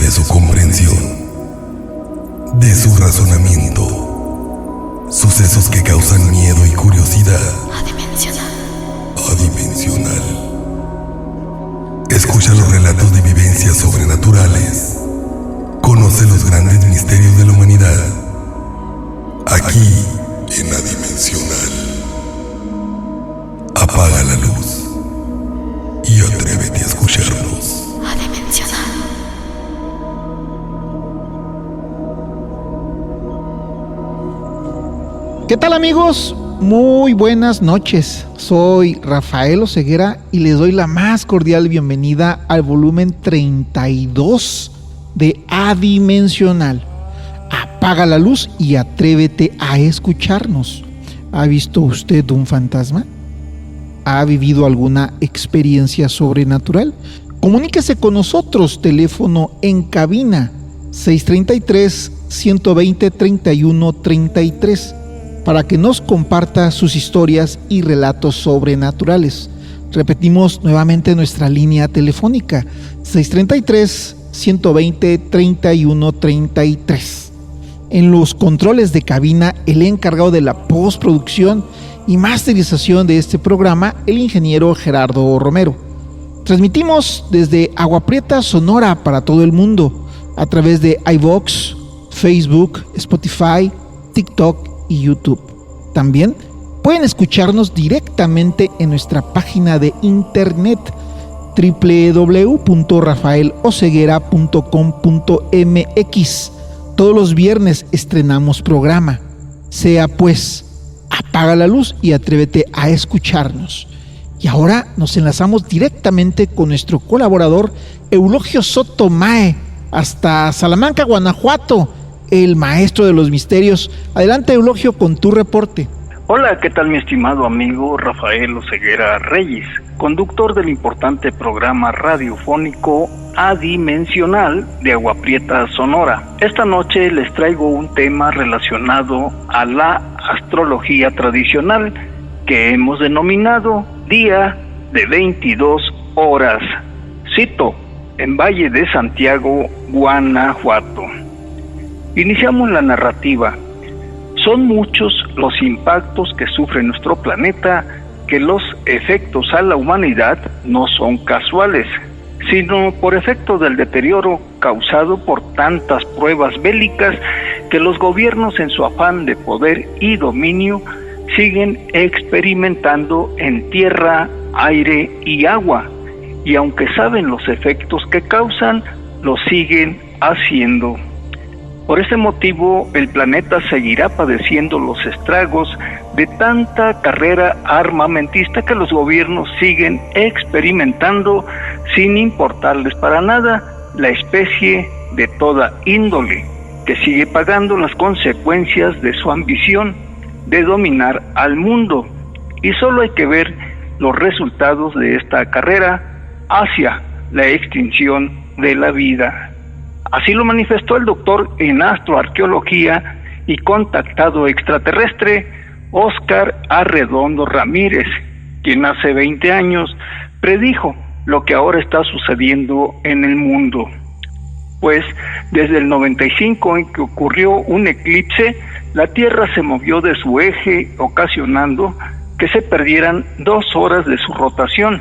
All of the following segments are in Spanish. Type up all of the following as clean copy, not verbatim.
de su comprensión, de su razonamiento, sucesos que causan miedo y curiosidad. Adimensional. Escucha los relatos de vivencias sobrenaturales. Conoce los grandes misterios de la humanidad. Aquí, en Adimensional. Apaga la luz y atrévete a escucharnos. Adimensional. ¿Qué tal, amigos? Muy buenas noches. Soy Rafael Oseguera y les doy la más cordial bienvenida al volumen 32 de Adimensional. Apaga la luz y atrévete a escucharnos. ¿Ha visto usted un fantasma? ¿Ha vivido alguna experiencia sobrenatural? Comuníquese con nosotros, teléfono en cabina 633-120-3133 para que nos comparta sus historias y relatos sobrenaturales. Repetimos nuevamente nuestra línea telefónica 633-120-3133. En los controles de cabina, el encargado de la postproducción y masterización de este programa, el ingeniero Gerardo Romero. Transmitimos desde Agua Prieta, Sonora, para todo el mundo, a través de iVoox, Facebook, Spotify, TikTok y YouTube. También pueden escucharnos directamente en nuestra página de internet www.rafaeloseguera.com.mx. Todos los viernes estrenamos programa. Sea pues, apaga la luz y atrévete a escucharnos. Y ahora nos enlazamos directamente con nuestro colaborador Eulogio Soto Mae, hasta Salamanca, Guanajuato, el maestro de los misterios. Adelante, Eulogio, con tu reporte. Hola, ¿qué tal, mi estimado amigo Rafael Oseguera Reyes, conductor del importante programa radiofónico Adimensional de Agua Prieta, Sonora? Esta noche les traigo un tema relacionado a la astrología tradicional que hemos denominado Día de 22 horas. Cito, en Valle de Santiago, Guanajuato. Iniciamos la narrativa. Son muchos los impactos que sufre nuestro planeta, que los efectos a la humanidad no son casuales, sino por efecto del deterioro causado por tantas pruebas bélicas que los gobiernos, en su afán de poder y dominio, siguen experimentando en tierra, aire y agua, y aunque saben los efectos que causan, lo siguen haciendo. Por ese motivo, el planeta seguirá padeciendo los estragos de tanta carrera armamentista que los gobiernos siguen experimentando sin importarles para nada la especie de toda índole, que sigue pagando las consecuencias de su ambición de dominar al mundo. Y solo hay que ver los resultados de esta carrera hacia la extinción de la vida. Así lo manifestó el doctor en astroarqueología y contactado extraterrestre Óscar Arredondo Ramírez, quien hace 20 años predijo lo que ahora está sucediendo en el mundo. Pues desde el 95, en que ocurrió un eclipse, la Tierra se movió de su eje, ocasionando que se perdieran 2 horas de su rotación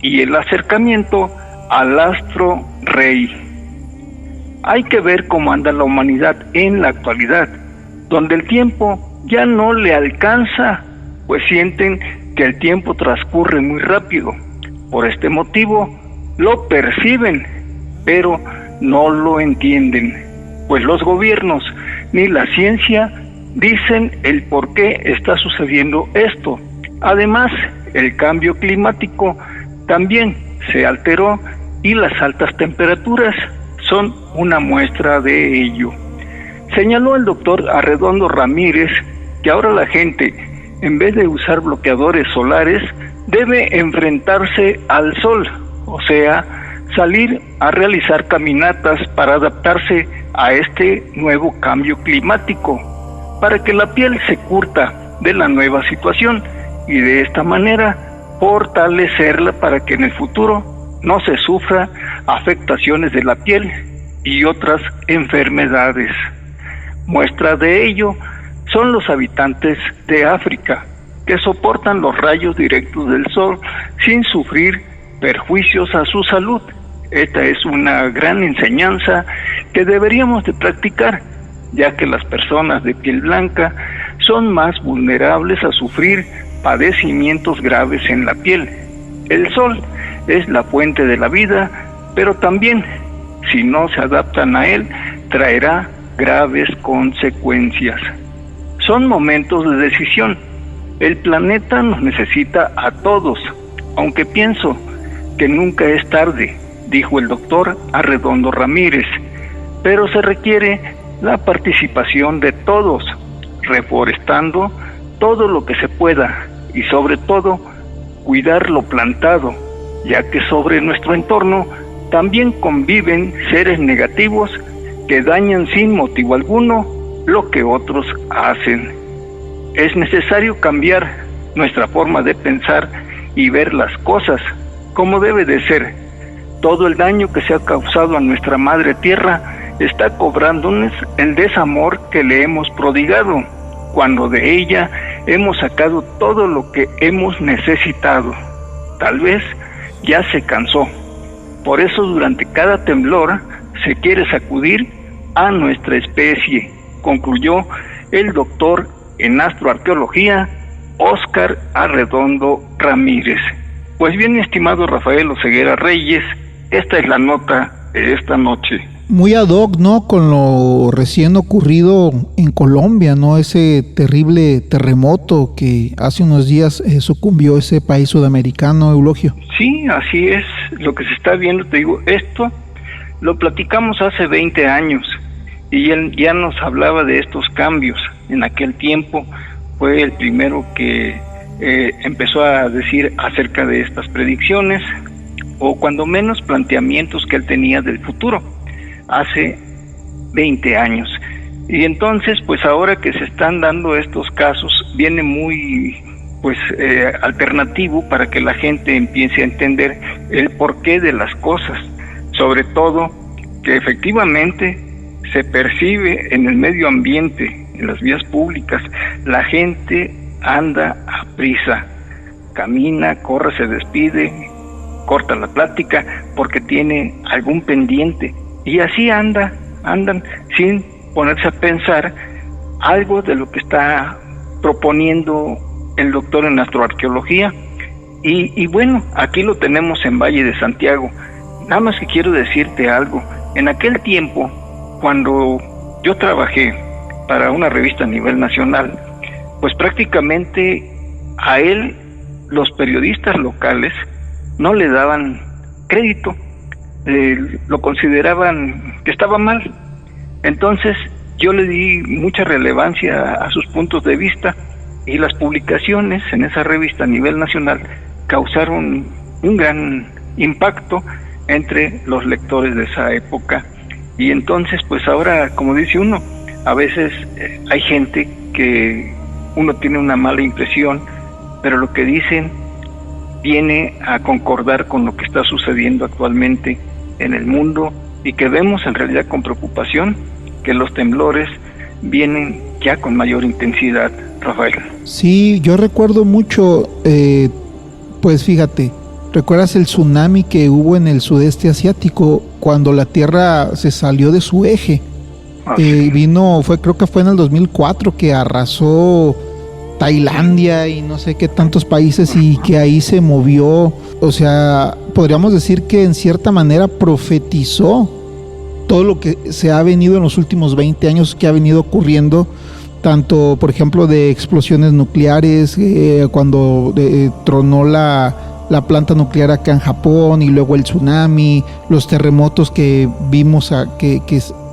y el acercamiento al astro rey. Hay que ver cómo anda la humanidad en la actualidad, donde el tiempo ya no le alcanza, pues sienten que el tiempo transcurre muy rápido. Por este motivo, lo perciben, pero no lo entienden, pues los gobiernos ni la ciencia dicen el por qué está sucediendo esto. Además, el cambio climático también se alteró y las altas temperaturas son una muestra de ello. Señaló el doctor Arredondo Ramírez que ahora la gente, en vez de usar bloqueadores solares, debe enfrentarse al sol, o sea, salir a realizar caminatas para adaptarse a este nuevo cambio climático, para que la piel se curta de la nueva situación y de esta manera fortalecerla para que en el futuro no se sufra afectaciones de la piel y otras enfermedades. Muestra de ello son los habitantes de África, que soportan los rayos directos del sol sin sufrir perjuicios a su salud. Esta es una gran enseñanza que deberíamos de practicar, ya que las personas de piel blanca son más vulnerables a sufrir padecimientos graves en la piel. El sol es la fuente de la vida, pero también, si no se adaptan a él, traerá graves consecuencias. Son momentos de decisión. El planeta nos necesita a todos, aunque pienso que nunca es tarde, dijo el doctor Arredondo Ramírez, pero se requiere la participación de todos, reforestando todo lo que se pueda y sobre todo cuidar lo plantado, ya que sobre nuestro entorno también conviven seres negativos que dañan sin motivo alguno lo que otros hacen. Es necesario cambiar nuestra forma de pensar y ver las cosas como debe de ser. Todo el daño que se ha causado a nuestra madre tierra está cobrándonos el desamor que le hemos prodigado, cuando de ella hemos sacado todo lo que hemos necesitado. Tal vez ya se cansó. Por eso durante cada temblor se quiere sacudir a nuestra especie, concluyó el doctor en astroarqueología Óscar Arredondo Ramírez. Pues bien, estimado Rafael Oseguera Reyes, esta es la nota de esta noche. Muy ad hoc, ¿no? Con lo recién ocurrido en Colombia, ¿no? Ese terrible terremoto que hace unos días sucumbió ese país sudamericano, Eulogio. Sí, así es lo que se está viendo. Te digo, esto lo platicamos hace 20 años y él ya nos hablaba de estos cambios. En aquel tiempo fue el primero que empezó a decir acerca de estas predicciones, o cuando menos planteamientos que él tenía del futuro, hace 20 años. Y entonces, pues ahora que se están dando estos casos, viene muy alternativo para que la gente empiece a entender el porqué de las cosas, sobre todo que efectivamente se percibe en el medio ambiente, en las vías públicas, la gente anda a prisa, camina, corre, se despide, corta la plática porque tiene algún pendiente, y así andan sin ponerse a pensar algo de lo que está proponiendo el doctor en astroarqueología. Y bueno, aquí lo tenemos en Valle de Santiago. Nada más que quiero decirte algo. En aquel tiempo, cuando yo trabajé para una revista a nivel nacional, pues prácticamente a él los periodistas locales no le daban crédito, lo consideraban que estaba mal. Entonces yo le di mucha relevancia a sus puntos de vista, y las publicaciones en esa revista a nivel nacional causaron un gran impacto entre los lectores de esa época. Y entonces, pues ahora, como dice uno, a veces hay gente que uno tiene una mala impresión, pero lo que dicen viene a concordar con lo que está sucediendo actualmente en el mundo, y que vemos en realidad con preocupación que los temblores vienen ya con mayor intensidad, Rafael. Sí, yo recuerdo mucho, pues fíjate, ¿recuerdas el tsunami que hubo en el sudeste asiático cuando la Tierra se salió de su eje? Creo que fue en el 2004 que arrasó Tailandia y no sé qué tantos países, y que ahí se movió. O sea, podríamos decir que en cierta manera profetizó todo lo que se ha venido en los últimos 20 años que ha venido ocurriendo, tanto, por ejemplo, de explosiones nucleares, cuando tronó la planta nuclear acá en Japón, y luego el tsunami, los terremotos que vimos que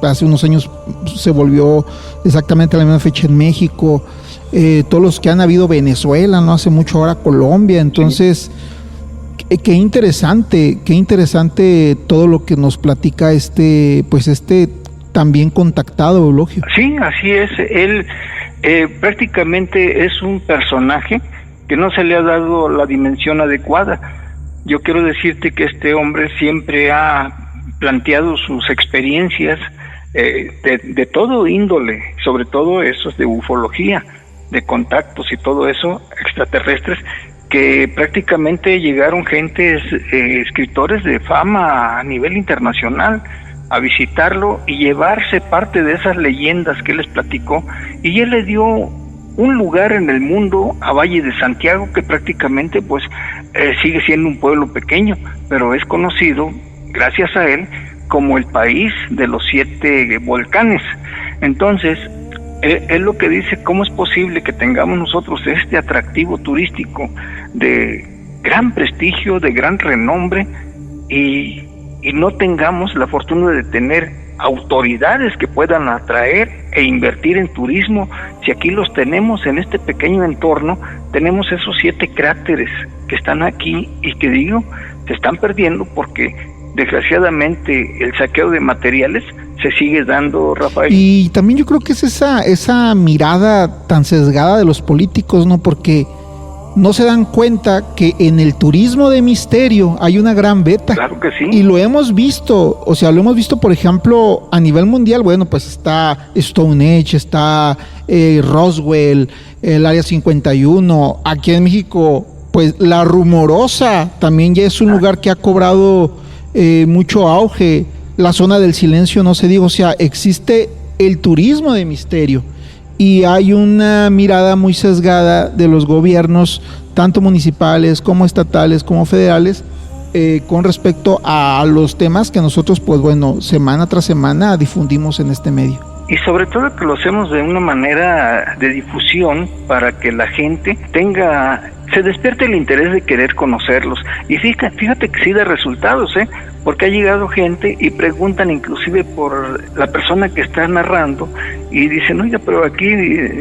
hace unos años se volvió exactamente a la misma fecha en México, todos los que han habido, Venezuela, no hace mucho, ahora Colombia. Entonces, qué interesante todo lo que nos platica este también contactado Eulogio. Sí, así es. Él prácticamente es un personaje que no se le ha dado la dimensión adecuada. Yo quiero decirte que este hombre siempre ha planteado sus experiencias de todo índole, sobre todo esos de ufología, de contactos y todo eso, extraterrestres, que prácticamente llegaron gentes, escritores de fama a nivel internacional a visitarlo y llevarse parte de esas leyendas que él les platicó, y él le dio un lugar en el mundo a Valle de Santiago, que prácticamente pues sigue siendo un pueblo pequeño, pero es conocido gracias a él como el país de los 7 volcanes. Entonces él lo que dice, ¿cómo es posible que tengamos nosotros este atractivo turístico de gran prestigio, de gran renombre, y no tengamos la fortuna de tener autoridades que puedan atraer e invertir en turismo? Si aquí los tenemos en este pequeño entorno, tenemos esos 7 cráteres que están aquí y que digo, se están perdiendo porque desgraciadamente el saqueo de materiales se sigue dando, Rafael. Y también yo creo que es esa mirada tan sesgada de los políticos, ¿no? Porque no se dan cuenta que en el turismo de misterio hay una gran beta. Claro que sí. Y lo hemos visto, o sea, lo hemos visto, por ejemplo, a nivel mundial. Bueno, pues está Stonehenge, está Roswell, el Área 51. Aquí en México, pues La Rumorosa también ya es un lugar que ha cobrado mucho auge. La Zona del Silencio, no se diga, o sea, existe el turismo de misterio. Y hay una mirada muy sesgada de los gobiernos, tanto municipales como estatales como federales, con respecto a los temas que nosotros, pues bueno, semana tras semana difundimos en este medio. Y sobre todo que lo hacemos de una manera de difusión para que la gente se despierte el interés de querer conocerlos. Y fíjate que sí da resultados, porque ha llegado gente y preguntan inclusive por la persona que está narrando y dicen, oiga, pero aquí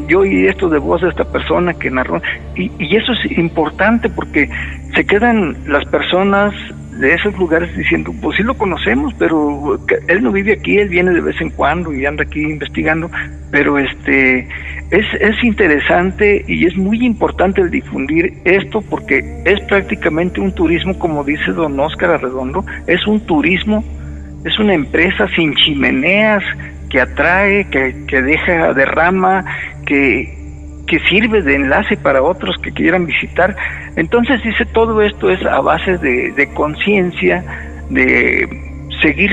yo oí esto de voz de esta persona que narró, y eso es importante porque se quedan las personas de esos lugares diciendo, pues sí lo conocemos, pero él no vive aquí, él viene de vez en cuando y anda aquí investigando, pero es interesante y es muy importante el difundir esto porque es prácticamente un turismo, como dice don Óscar Arredondo, es un turismo, es una empresa sin chimeneas que atrae, que deja derrama, que sirve de enlace para otros que quieran visitar. Entonces dice, todo esto es a base de conciencia, de seguir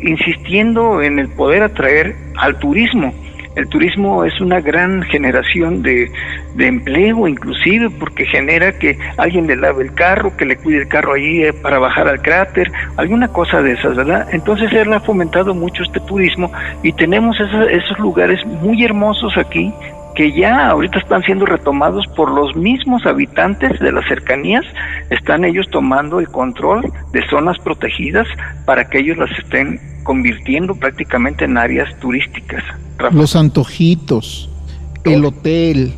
insistiendo en el poder atraer al turismo. El turismo es una gran generación de empleo, inclusive porque genera que alguien le lave el carro, que le cuide el carro allí para bajar al cráter, alguna cosa de esas, ¿verdad? Entonces él ha fomentado mucho este turismo y tenemos esos lugares muy hermosos aquí que ya ahorita están siendo retomados por los mismos habitantes de las cercanías. Están ellos tomando el control de zonas protegidas para que ellos las estén convirtiendo prácticamente en áreas turísticas. Rafa. Los antojitos, el hotel,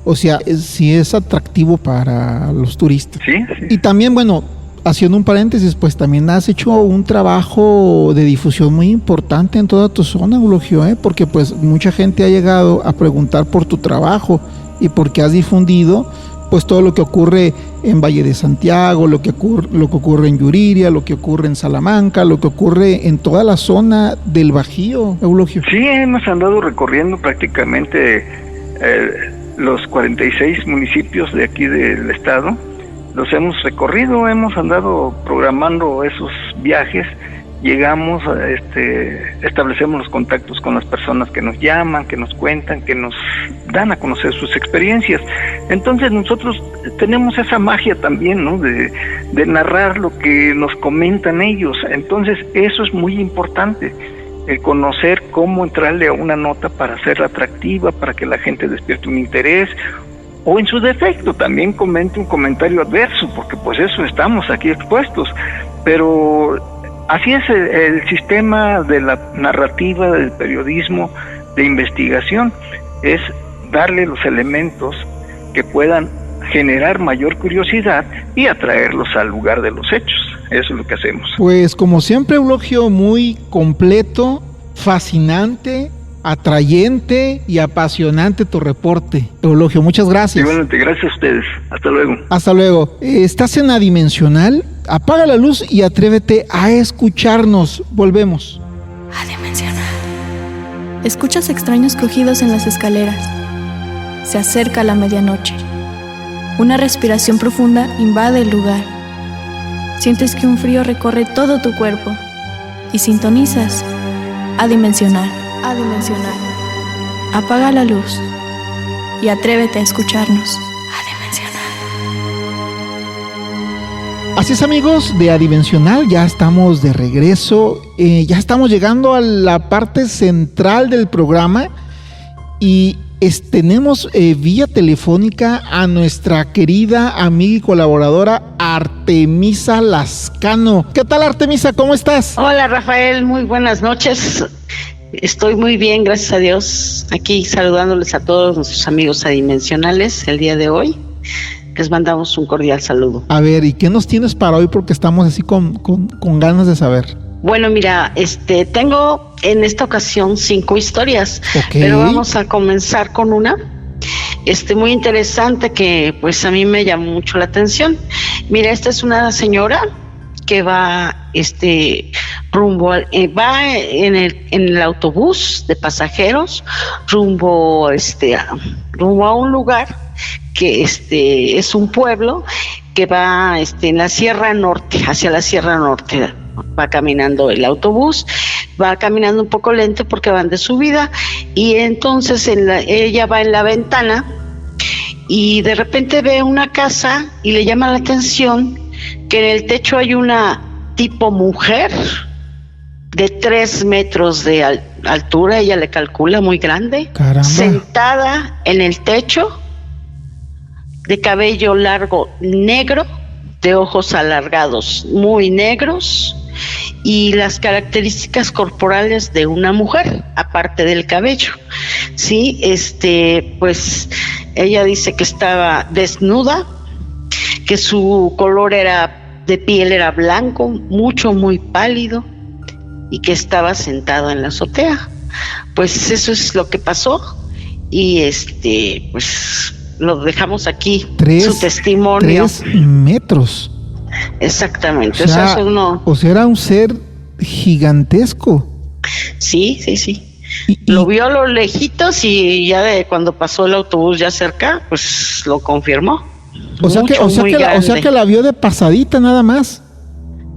o sea, sí es atractivo para los turistas. Sí. Y también, bueno, haciendo un paréntesis, pues también has hecho un trabajo de difusión muy importante en toda tu zona, Eulogio, porque pues mucha gente ha llegado a preguntar por tu trabajo y porque has difundido pues todo lo que ocurre en Valle de Santiago, lo que ocurre en Yuriria, lo que ocurre en Salamanca, lo que ocurre en toda la zona del Bajío, Eulogio. Sí, hemos andado recorriendo prácticamente los 46 municipios de aquí del estado. Los hemos recorrido, hemos andado programando esos viajes, llegamos, establecemos los contactos con las personas que nos llaman, que nos cuentan, que nos dan a conocer sus experiencias. Entonces nosotros tenemos esa magia también, ¿no? De narrar lo que nos comentan ellos. Entonces eso es muy importante, el conocer cómo entrarle a una nota para hacerla atractiva, para que la gente despierte un interés, o en su defecto también comente un comentario adverso, porque pues eso estamos aquí expuestos. Pero así es el sistema de la narrativa, del periodismo, de investigación, es darle los elementos que puedan generar mayor curiosidad y atraerlos al lugar de los hechos. Eso es lo que hacemos. Pues como siempre, Eulogio, muy completo, fascinante atrayente y apasionante tu reporte, Eulogio. Muchas gracias. Igualmente, gracias a ustedes. Hasta luego. Hasta luego. Estás en Adimensional. Apaga la luz y atrévete a escucharnos. Volvemos. Adimensional. Escuchas extraños crujidos en las escaleras. Se acerca la medianoche. Una respiración profunda invade el lugar. Sientes que un frío recorre todo tu cuerpo y sintonizas Adimensional. Adimensional. Apaga la luz y atrévete a escucharnos. Adimensional. Así es, amigos de Adimensional, ya estamos de regreso. Ya estamos llegando a la parte central del programa y tenemos vía telefónica a nuestra querida amiga y colaboradora Artemisa Lascano. ¿Qué tal, Artemisa? ¿Cómo estás? Hola, Rafael, muy buenas noches. Estoy muy bien, gracias a Dios. Aquí saludándoles a todos nuestros amigos adimensionales el día de hoy. Les mandamos un cordial saludo. A ver, ¿y qué nos tienes para hoy? Porque estamos así con ganas de saber. Bueno, mira, tengo en esta ocasión 5 historias, pero vamos a comenzar con una muy interesante que pues a mí me llamó mucho la atención. Mira, esta es una señora que va rumbo va en el autobús de pasajeros rumbo a un lugar que es un pueblo que va en la Sierra Norte, hacia la Sierra Norte. Va caminando el autobús, va caminando un poco lento porque van de subida, y entonces ella va en la ventana y de repente ve una casa y le llama la atención que en el techo hay una tipo mujer de 3 metros de altura, ella le calcula muy grande. Caramba. Sentada en el techo, de cabello largo negro, de ojos alargados muy negros, y las características corporales de una mujer, aparte del cabello. Sí, pues ella dice que estaba desnuda, que su color de piel era blanco, muy pálido, y que estaba sentada en la azotea. Pues eso es lo que pasó, y pues lo dejamos aquí, su testimonio. 3 metros. Exactamente. O sea, era un ser gigantesco. Sí. Lo vio a lo lejitos y ya cuando pasó el autobús ya cerca, pues lo confirmó. O sea que la vio de pasadita nada más.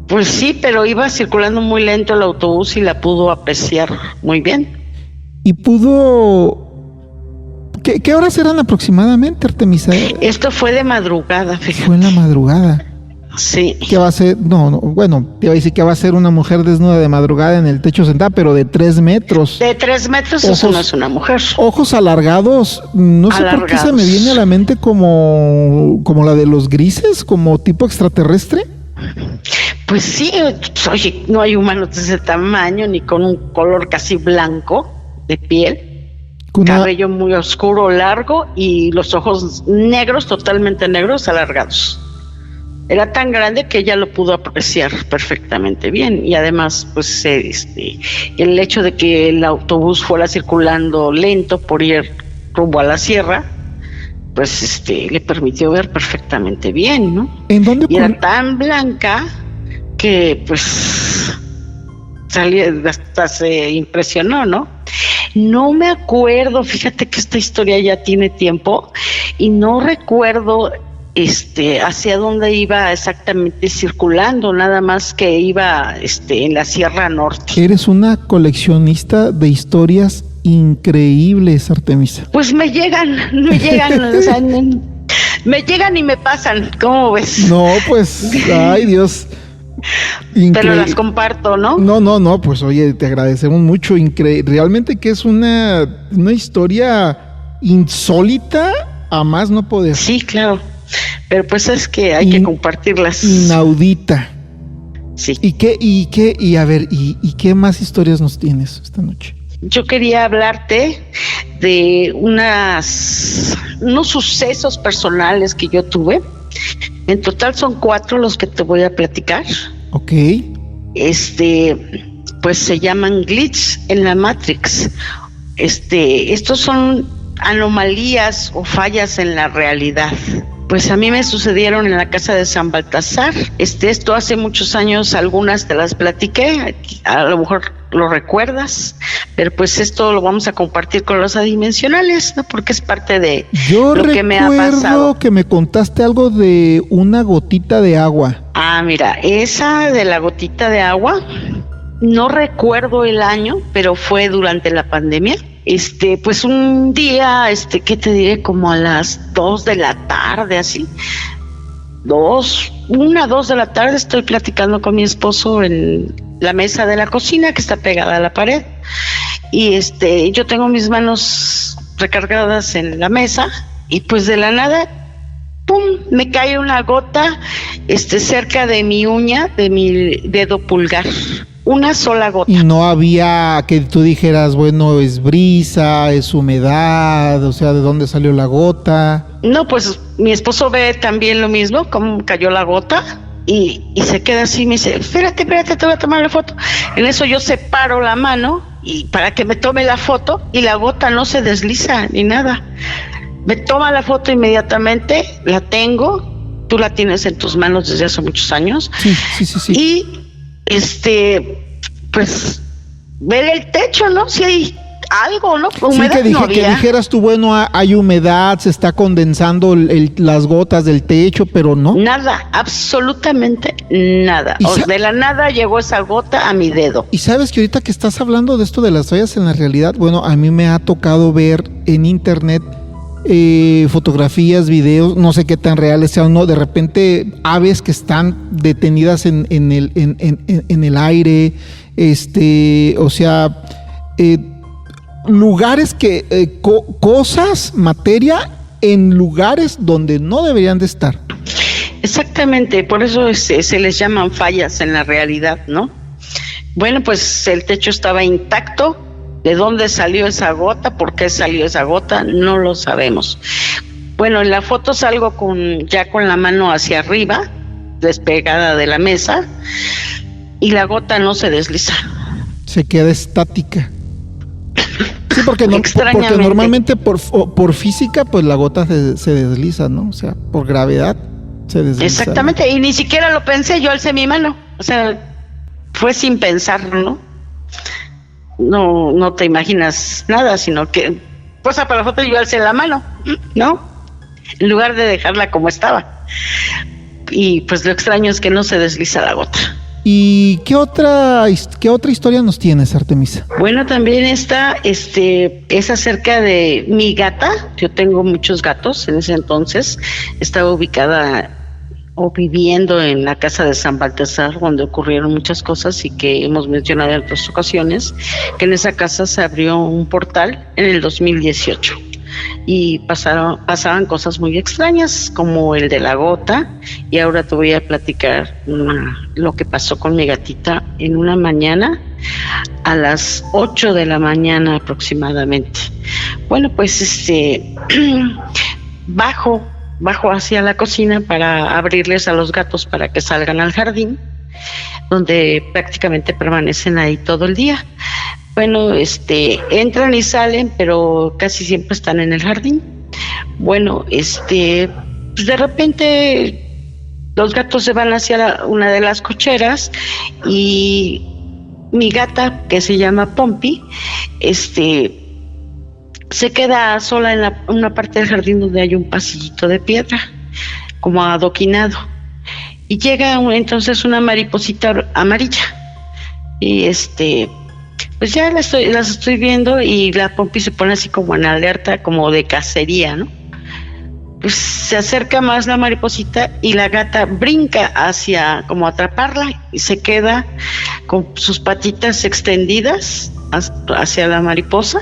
Pues sí, pero iba circulando muy lento el autobús y la pudo apreciar muy bien. Y pudo... ¿Qué horas eran aproximadamente, Artemisa? Esto fue de madrugada, fíjate. Fue en la madrugada. Sí. ¿Qué va a ser? Bueno, te iba a decir que va a ser una mujer desnuda de madrugada en el techo sentada, pero de 3 metros. De 3 metros, eso no es una mujer. Ojos alargados, no sé por qué se me viene a la mente como la de los grises, como tipo extraterrestre. Pues sí, oye, no hay humanos de ese tamaño, ni con un color casi blanco de piel. Cabello muy oscuro, largo, y los ojos negros, totalmente negros, alargados. Era tan grande que ella lo pudo apreciar perfectamente bien, y además pues el hecho de que el autobús fuera circulando lento por ir rumbo a la sierra, pues le permitió ver perfectamente bien, ¿no? ¿En dónde? Y era tan blanca que pues hasta se impresionó, ¿no? No me acuerdo, fíjate que esta historia ya tiene tiempo y no recuerdo hacia dónde iba exactamente circulando, nada más que iba en la Sierra Norte. Eres una coleccionista de historias increíbles, Artemisa. Pues me llegan, o sea, me llegan y me pasan, ¿cómo ves? No, pues, ay Dios. Pero las comparto, ¿no? No, pues oye, te agradecemos mucho. Realmente que es una historia insólita a más no poder. Sí, claro. Pero pues es que hay que compartirlas. Inaudita. Sí. ¿Y qué más historias nos tienes esta noche? Yo quería hablarte de unos sucesos personales que yo tuve. En total son 4 los que te voy a platicar. Ok. Pues se llaman glitch en la Matrix estos son anomalías o fallas en la realidad. Pues a mí me sucedieron en la casa de San Baltasar. Esto hace muchos años, algunas te las platiqué, a lo mejor lo recuerdas, pero pues esto lo vamos a compartir con los adimensionales, ¿no? Porque es parte de lo que me ha pasado. Yo recuerdo que me contaste algo de una gotita de agua. Ah, mira, esa de la gotita de agua, no recuerdo el año, pero fue durante la pandemia. Pues un día, ¿qué te diré? Como a las 2 de la tarde, así. 2 de la tarde, estoy platicando con mi esposo en la mesa de la cocina, que está pegada a la pared. Y yo tengo mis manos recargadas en la mesa, y pues de la nada, ¡pum!, me cae una gota, cerca de mi uña, de mi dedo pulgar. Una sola gota. Y no había que tú dijeras, bueno, es brisa, es humedad, o sea, ¿de dónde salió la gota? No, pues mi esposo ve también lo mismo, cómo cayó la gota, y se queda así, me dice, espérate, te voy a tomar la foto. En eso yo separo la mano y para que me tome la foto, y la gota no se desliza ni nada. Me toma la foto inmediatamente, la tengo, tú la tienes en tus manos desde hace muchos años. Sí. Y pues ver el techo, ¿no? Si hay algo, ¿no? Humedad que dijeras tú, bueno, hay humedad, se está condensando las gotas del techo, pero no. Nada, absolutamente nada. De la nada llegó esa gota a mi dedo. Y sabes que ahorita que estás hablando de esto de las fallas en la realidad, bueno, a mí me ha tocado ver en internet fotografías, videos, no sé qué tan reales sean o no, de repente aves que están detenidas en el aire, o sea, lugares que, cosas, materia en lugares donde no deberían de estar. Exactamente, por eso se les llaman fallas en la realidad, ¿no? Bueno, pues el techo estaba intacto. ¿De dónde salió esa gota? ¿Por qué salió esa gota? No lo sabemos. Bueno, en la foto salgo ya con la mano hacia arriba, despegada de la mesa, y la gota no se desliza. Se queda estática. Sí, porque normalmente por física, pues la gota se desliza, ¿no? O sea, por gravedad se desliza. Exactamente, y ni siquiera lo pensé, yo alcé mi mano. O sea, fue sin pensarlo, ¿no? No te imaginas nada, sino que posa para la foto y yo alcé la mano, ¿no? En lugar de dejarla como estaba. Y pues lo extraño es que no se desliza la gota. ¿Y qué otra historia nos tienes, Artemisa? Bueno, también es acerca de mi gata. Yo tengo muchos gatos. En ese entonces estaba ubicada o viviendo en la casa de San Baltasar, donde ocurrieron muchas cosas y que hemos mencionado en otras ocasiones, que en esa casa se abrió un portal en el 2018 y pasaban cosas muy extrañas, como el de la gota, y ahora te voy a platicar lo que pasó con mi gatita en una mañana a las 8 de la mañana aproximadamente. Bueno, pues bajo hacia la cocina para abrirles a los gatos para que salgan al jardín, donde prácticamente permanecen ahí todo el día. Bueno, entran y salen, pero casi siempre están en el jardín. Bueno, pues de repente los gatos se van hacia una de las cocheras y mi gata, que se llama Pompi, se queda sola en una parte del jardín donde hay un pasillito de piedra, como adoquinado. Y llega entonces una mariposita amarilla. Y pues ya las estoy viendo y la Pompi se pone así como en alerta, como de cacería, ¿no? Pues se acerca más la mariposita y la gata brinca hacia, como atraparla, y se queda con sus patitas extendidas hacia la mariposa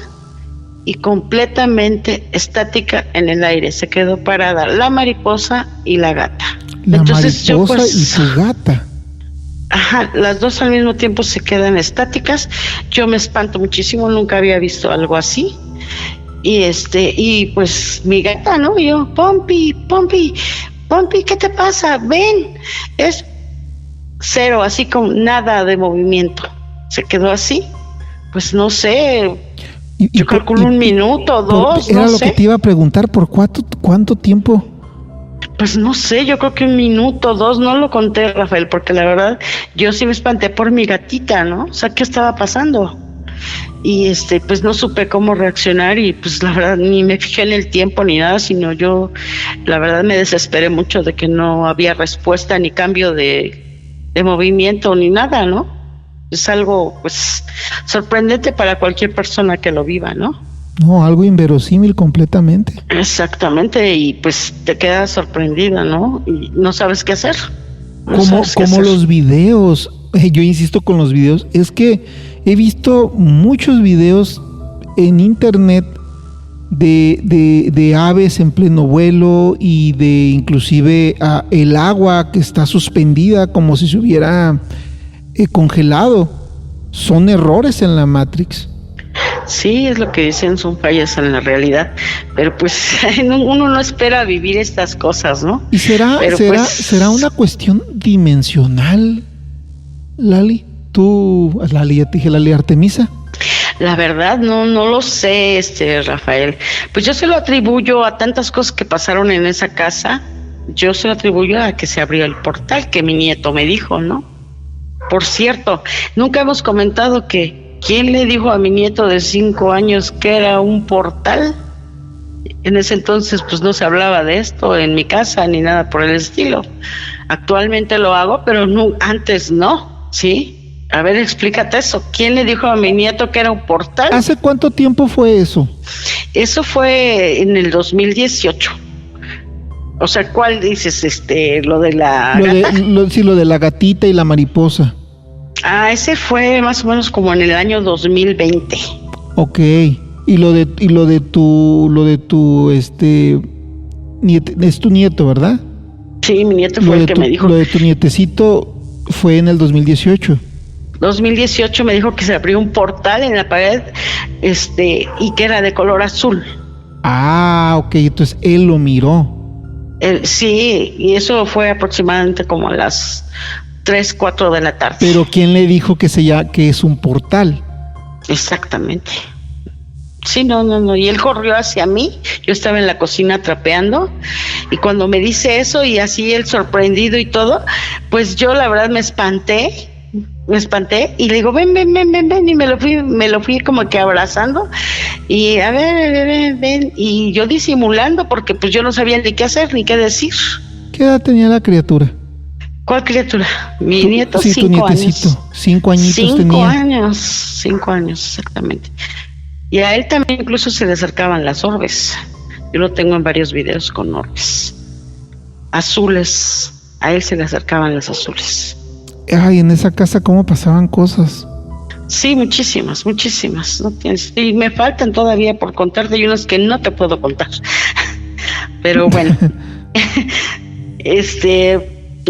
y completamente estática en el aire. Se quedó parada la mariposa y la gata. Entonces, mariposa y su gata. Ajá, las dos al mismo tiempo se quedan estáticas. Yo me espanto muchísimo, nunca había visto algo así. Y pues mi gata, ¿no? Y yo, Pompi, ¿qué te pasa? Ven. Es cero, así con nada de movimiento. Se quedó así. Pues no sé. Yo calculo un minuto, dos, era no lo sé. que te iba a preguntar, ¿por cuánto tiempo? Pues no sé, yo creo que un minuto, dos, no lo conté, Rafael, porque la verdad yo sí me espanté por mi gatita, ¿no? O sea, ¿qué estaba pasando? Y pues no supe cómo reaccionar y pues la verdad ni me fijé en el tiempo ni nada, sino yo la verdad me desesperé mucho de que no había respuesta ni cambio de movimiento ni nada, ¿no? Es algo pues sorprendente para cualquier persona que lo viva, ¿no? No, algo inverosímil completamente. Exactamente, y pues te quedas sorprendida, ¿no? Y no sabes qué hacer. Como los videos, yo insisto con los videos, es que he visto muchos videos en internet de aves en pleno vuelo y de inclusive el agua que está suspendida como si se hubiera congelado. Son errores en la Matrix. Sí, es lo que dicen, son fallas en la realidad, pero pues uno no espera vivir estas cosas, ¿no? ¿Y será una cuestión dimensional, Lali? Lali, ya te dije, Lali Artemisa. La verdad no lo sé, Rafael. Pues yo se lo atribuyo a tantas cosas que pasaron en esa casa. Yo se lo atribuyo a que se abrió el portal, que mi nieto me dijo, ¿no? Por cierto, nunca hemos comentado que ¿quién le dijo a mi nieto de 5 años que era un portal? En ese entonces pues no se hablaba de esto en mi casa ni nada por el estilo. Actualmente lo hago, pero no, antes no, ¿sí? A ver, explícate eso. ¿Quién le dijo a mi nieto que era un portal? ¿Hace cuánto tiempo fue eso? Eso fue en el 2018. O sea, ¿cuál dices? Lo de la gata. Lo de la gatita y la mariposa. Ese fue más o menos como en el año 2020. Ok. Y lo de tu es tu nieto, ¿verdad? Sí, mi nieto fue el que me dijo. Lo de tu nietecito fue en el 2018. 2018 me dijo que se abrió un portal en la pared, y que era de color azul. Ok, entonces él lo miró. Sí, y eso fue aproximadamente como a las 3, 4 de la tarde. Pero ¿quién le dijo que es un portal? Exactamente. Sí, no. Y él corrió hacia mí. Yo estaba en la cocina trapeando. Y cuando me dice eso y así él sorprendido y todo, pues yo la verdad me espanté y le digo, ven. Y me lo fui como que abrazando. Y a ver, ven. Y yo disimulando porque pues yo no sabía ni qué hacer ni qué decir. ¿Qué edad tenía la criatura? ¿Cuál criatura? Mi nieto, sí, 5 años. 5 añitos tenía. 5 años, exactamente. Y a él también incluso se le acercaban las orbes. Yo lo tengo en varios videos con orbes azules. A él se le acercaban las azules. Ay, en esa casa cómo pasaban cosas. Sí, muchísimas. No tienes, y me faltan todavía por contarte y unas que no te puedo contar. Pero bueno.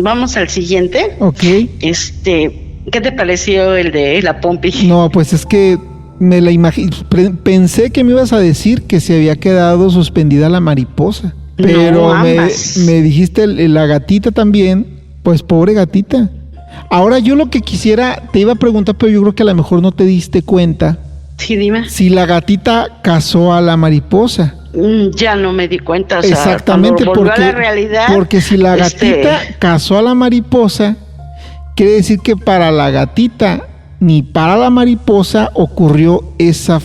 Vamos al siguiente. Ok. ¿Qué te pareció el de la Pompi? No, pues es que me la imaginé. Pensé que me ibas a decir que se había quedado suspendida la mariposa. Pero no, me dijiste la gatita también. Pues pobre gatita. Ahora yo lo que quisiera, te iba a preguntar, pero yo creo que a lo mejor no te diste cuenta. Sí, dime. Si la gatita cazó a la mariposa. Ya no me di cuenta. O exactamente, sea, porque, a la realidad, porque si la gatita cazó a la mariposa, quiere decir que para la gatita ni para la mariposa ocurrió eso,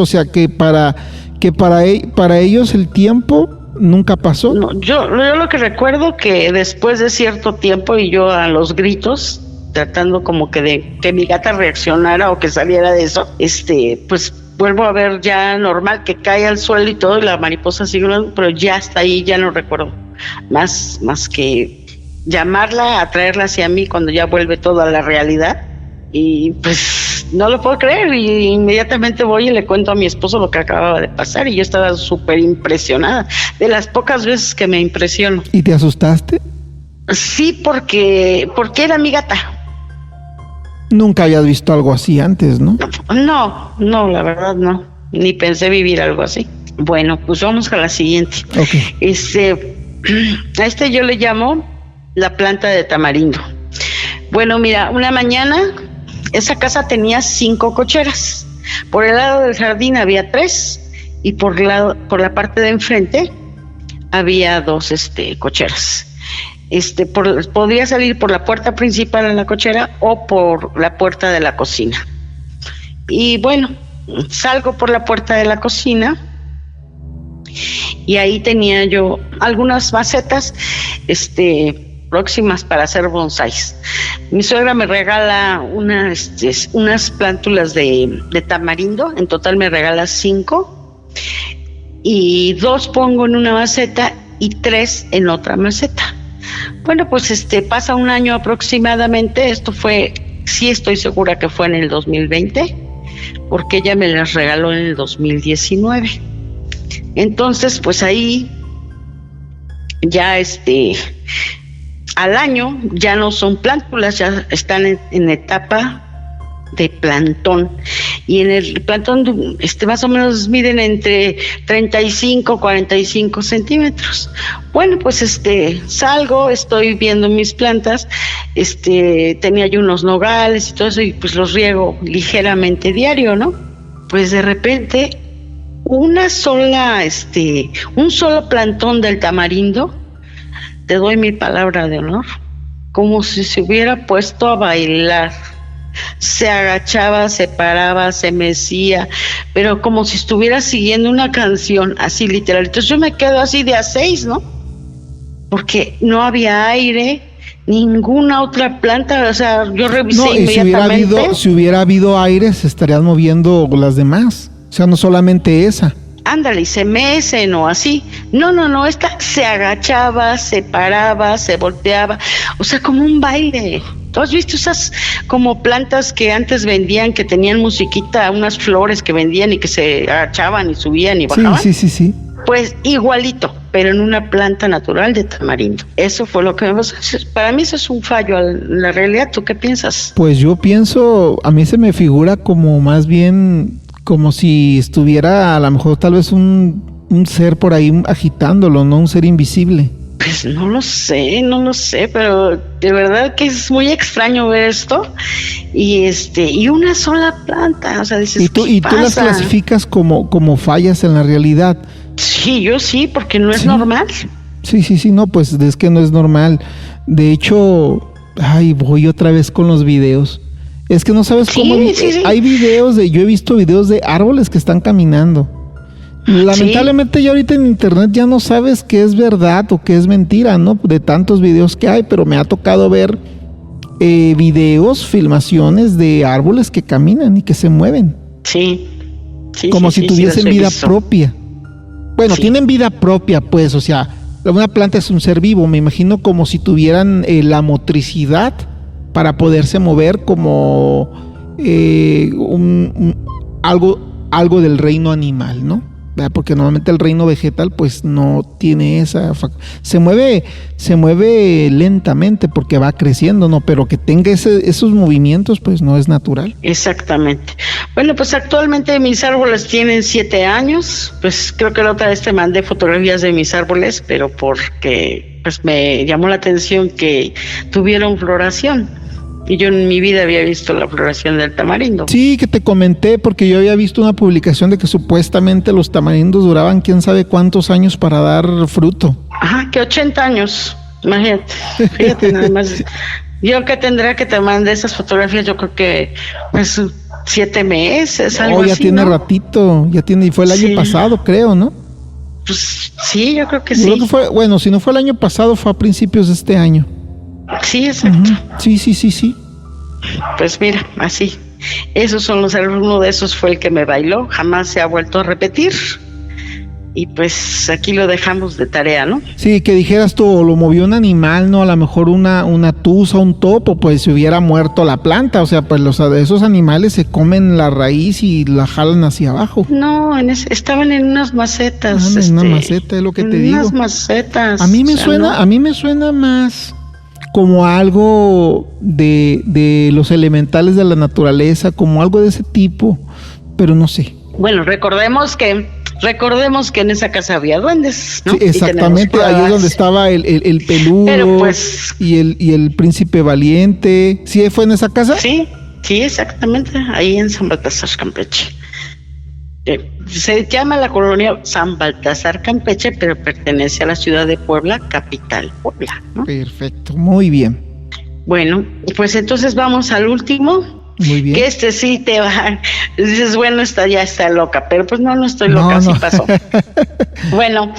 o sea que para ellos el tiempo nunca pasó. No, yo lo que recuerdo que después de cierto tiempo y yo a los gritos tratando como que de que mi gata reaccionara o que saliera de eso, pues vuelvo a ver ya normal que cae al suelo y todo y la mariposa sigue, pero ya está ahí, ya no recuerdo más que llamarla, atraerla hacia mí cuando ya vuelve todo a la realidad. Y pues no lo puedo creer y inmediatamente voy y le cuento a mi esposo lo que acababa de pasar y yo estaba súper impresionada, de las pocas veces que me impresiono. ¿Y te asustaste? Sí, porque era mi gata. Nunca habías visto algo así antes, ¿no? No, la verdad no, ni pensé vivir algo así. Bueno, pues vamos a la siguiente. Okay. A yo le llamo la planta de tamarindo. Bueno, mira, una mañana esa casa tenía 5 cocheras. Por el lado del jardín había 3 y por la parte de enfrente había 2 cocheras. Podría salir por la puerta principal a la cochera o por la puerta de la cocina. Y bueno, salgo por la puerta de la cocina y ahí tenía yo algunas macetas próximas para hacer bonsáis. Mi suegra me regala unas plántulas de tamarindo, en total me regala 5 y 2 pongo en una maceta y 3 en otra maceta. Bueno, pues pasa un año aproximadamente, esto fue, sí estoy segura que fue en el 2020, porque ella me las regaló en el 2019. Entonces, pues ahí ya al año ya no son plántulas, ya están en etapa de plantón. Y en el plantón más o menos miden entre 35 45 centímetros. Bueno, pues salgo, estoy viendo mis plantas, tenía yo unos nogales y todo eso, y pues los riego ligeramente diario, ¿no? Pues de repente un solo plantón del tamarindo, te doy mi palabra de honor, como si se hubiera puesto a bailar. Se agachaba, se paraba, se mecía, pero como si estuviera siguiendo una canción, así literal. Entonces yo me quedo así de a 6, ¿no? Porque no había aire, ninguna otra planta, o sea, yo revisé inmediatamente. Si hubiera habido aire, se estarían moviendo las demás, o sea, no solamente esa. Ándale, y se mecen o así. No, esta se agachaba, se paraba, se volteaba, o sea, como un baile. ¿Tú has visto esas como plantas que antes vendían, que tenían musiquita, unas flores que vendían y que se agachaban y subían y bajaban? Sí. Pues igualito, pero en una planta natural de tamarindo. Eso fue lo que me pasó. Para mí eso es un fallo en la realidad. ¿Tú qué piensas? Pues yo pienso, a mí se me figura como más bien como si estuviera a lo mejor tal vez un ser por ahí agitándolo, ¿no? Un ser invisible. Pues no lo sé, pero de verdad que es muy extraño ver esto. Y una sola planta, o sea, dices, ¿Y tú las clasificas como fallas en la realidad? Sí, yo sí, porque no es normal. Sí, no, pues es que no es normal. De hecho, voy otra vez con los videos. Es que no sabes cómo. Sí. Hay videos yo he visto videos de árboles que están caminando. Lamentablemente ya ahorita en internet ya no sabes qué es verdad o qué es mentira, ¿no? De tantos videos que hay, pero me ha tocado ver videos, filmaciones de árboles que caminan y que se mueven. Sí. Como si tuviesen vida propia. Bueno, tienen vida propia, pues, o sea, una planta es un ser vivo, me imagino como si tuvieran la motricidad para poderse mover como algo del reino animal, ¿no? Porque normalmente el reino vegetal pues no tiene se mueve lentamente porque va creciendo, ¿no? Pero que tenga esos movimientos pues no es natural. Exactamente. Bueno, pues actualmente mis árboles tienen 7 años, pues creo que la otra vez te mandé fotografías de mis árboles, pero porque pues me llamó la atención que tuvieron floración. Y yo en mi vida había visto la floración del tamarindo. Sí, que te comenté porque yo había visto una publicación de que supuestamente los tamarindos duraban quién sabe cuántos años para dar fruto. Ajá, que 80 años, imagínate. Fíjate nada más. Yo que tendrá que te mande esas fotografías, yo creo que pues 7 meses, algo así, tiene ratito, y fue el año pasado, creo, ¿no? Pues sí, yo creo que sí. Creo que fue, si no fue el año pasado, fue a principios de este año. Sí, exacto. Sí. Pues mira, así. Esos son los árboles. Uno de esos fue el que me bailó. Jamás se ha vuelto a repetir. Y pues aquí lo dejamos de tarea, ¿no? Sí, que dijeras tú, lo movió un animal, ¿no? A lo mejor una tusa, un topo, pues se hubiera muerto la planta. O sea, pues esos animales se comen la raíz y la jalan hacia abajo. No, estaban en unas macetas. En una maceta, es lo que te digo. Unas macetas. A mí me suena más como algo de los elementales de la naturaleza, como algo de ese tipo, pero no sé. Bueno, recordemos que en esa casa había duendes, ¿no? Sí, exactamente, ahí es donde estaba el peludo, pues, y el príncipe valiente. ¿Sí fue en esa casa? Sí, exactamente, ahí en San Baltasar, Campeche. Se llama la colonia San Baltasar Campeche, pero pertenece a la ciudad de Puebla, capital Puebla, ¿no? Perfecto, muy bien. Bueno, pues entonces vamos al último. Muy bien. Que sí te va. Dices, bueno, ya está loca, pero pues no estoy loca, así pasó. Bueno,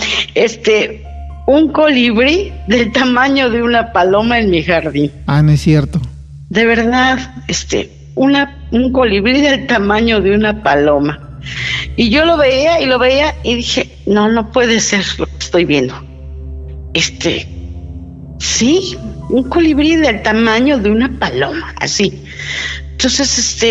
un colibrí del tamaño de una paloma en mi jardín. Ah, no es cierto. De verdad, un colibrí del tamaño de una paloma. Y yo lo veía y dije, no puede ser lo que estoy viendo. Sí, un colibrí del tamaño de una paloma, así. Entonces,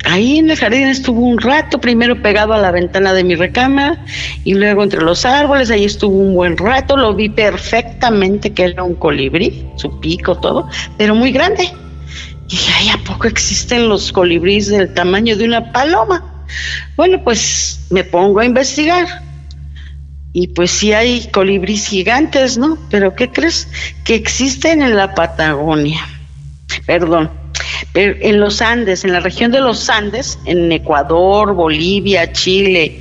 ahí en el jardín estuvo un rato, primero pegado a la ventana de mi recámara y luego entre los árboles, ahí estuvo un buen rato, lo vi perfectamente que era un colibrí, su pico, todo, pero muy grande. Y dije, ay, ¿a poco existen los colibríes del tamaño de una paloma? Bueno, pues me pongo a investigar. Y pues sí hay colibríes gigantes, ¿no? Pero ¿qué crees? Que existen en la Patagonia. Perdón. Pero en los Andes, en la región de los Andes, en Ecuador, Bolivia, Chile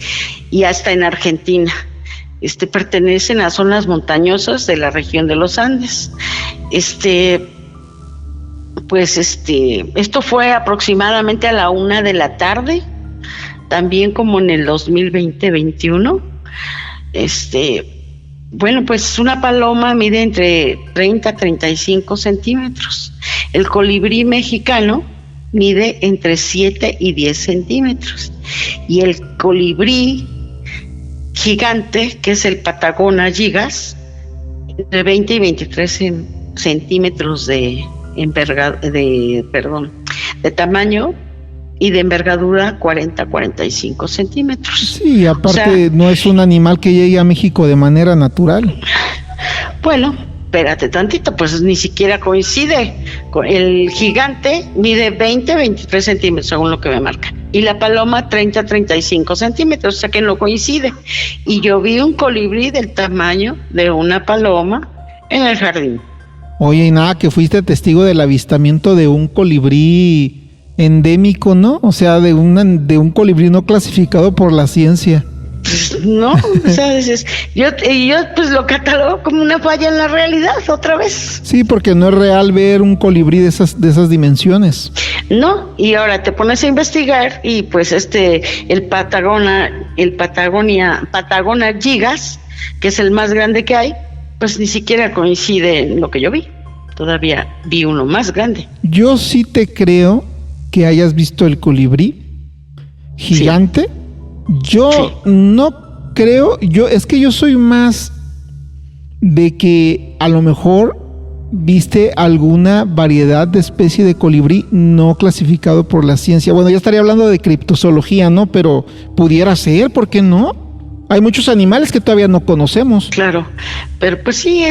y hasta en Argentina. Pertenecen a zonas montañosas de la región de los Andes. Esto fue aproximadamente a la 1 de la tarde, también como en el 2020-21. Bueno, pues una paloma mide entre 30 a 35 centímetros. El colibrí mexicano mide entre 7 y 10 centímetros. Y el colibrí gigante, que es el Patagona gigas, entre 20 y 23 centímetros de tamaño, y de envergadura 40 a 45 centímetros. Sí, aparte no es un animal que llegue a México de manera natural. Bueno, espérate tantito, pues ni siquiera coincide. El gigante mide 20 a 23 centímetros, según lo que me marca. Y la paloma 30 a 35 centímetros, o sea que no coincide. Y yo vi un colibrí del tamaño de una paloma en el jardín. Oye, y nada, que fuiste testigo del avistamiento de un colibrí endémico, ¿no? O sea, de un colibrí no clasificado por la ciencia. No, o sea, yo pues lo catalogo como una falla en la realidad, otra vez. Sí, porque no es real ver un colibrí de esas dimensiones. No, y ahora te pones a investigar y pues el Patagona gigas, que es el más grande que hay, pues ni siquiera coincide en lo que yo vi. Todavía vi uno más grande. Yo sí te creo que hayas visto el colibrí gigante. Sí. Yo no creo, es que yo soy más de que a lo mejor viste alguna variedad de especie de colibrí no clasificado por la ciencia. Bueno, ya estaría hablando de criptozoología, ¿no? Pero pudiera ser, ¿por qué no? Hay muchos animales que todavía no conocemos. Claro, pero pues sí,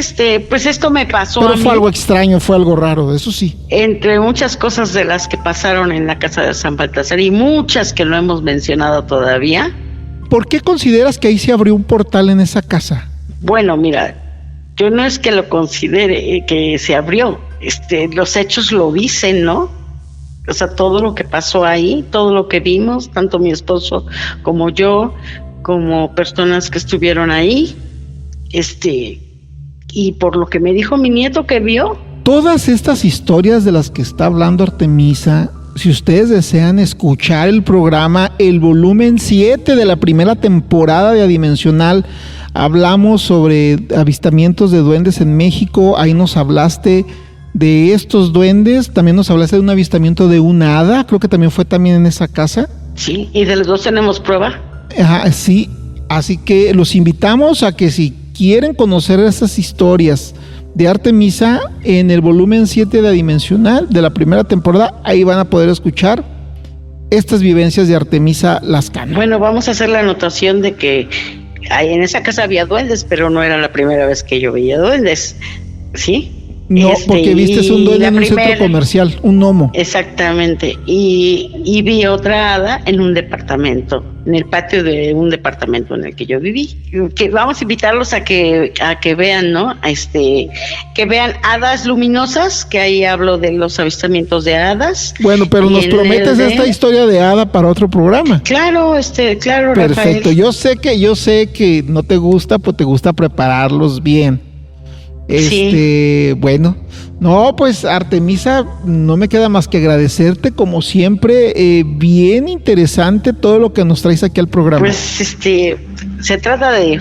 pues esto me pasó. Pero fue algo extraño, fue algo raro, eso sí. Entre muchas cosas de las que pasaron en la casa de San Baltasar y muchas que no hemos mencionado todavía. ¿Por qué consideras que ahí se abrió un portal en esa casa? Bueno, mira, yo no es que lo considere que se abrió, los hechos lo dicen, ¿no? O sea, todo lo que pasó ahí, todo lo que vimos, tanto mi esposo como yo, como personas que estuvieron ahí, y por lo que me dijo mi nieto que vio. Todas estas historias de las que está hablando Artemisa, si ustedes desean escuchar el programa, el volumen 7 de la primera temporada de Adimensional, hablamos sobre avistamientos de duendes en México, ahí nos hablaste de estos duendes, también nos hablaste de un avistamiento de una hada, creo que también fue también en esa casa. Sí, y de los dos tenemos prueba. Ajá, sí, así que los invitamos a que si quieren conocer esas historias de Artemisa, en el volumen 7 de Adimensional de la primera temporada, ahí van a poder escuchar estas vivencias de Artemisa Lascano. Bueno, vamos a hacer la anotación de que en esa casa había duendes, pero no era la primera vez que yo veía duendes, ¿sí? No, porque viste un duende en un centro comercial, un gnomo. Exactamente. Y vi otra hada en un departamento, en el patio de un departamento en el que yo viví. Que vamos a invitarlos a que vean, ¿no? Que vean hadas luminosas, que ahí hablo de los avistamientos de hadas. Bueno, pero nos prometes esta historia de hada para otro programa. Claro, claro, perfecto. Rafael. Yo sé que no te gusta, pues te gusta prepararlos bien. Sí. Bueno, no, pues Artemisa, no me queda más que agradecerte como siempre, bien interesante todo lo que nos traes aquí al programa. Pues se trata de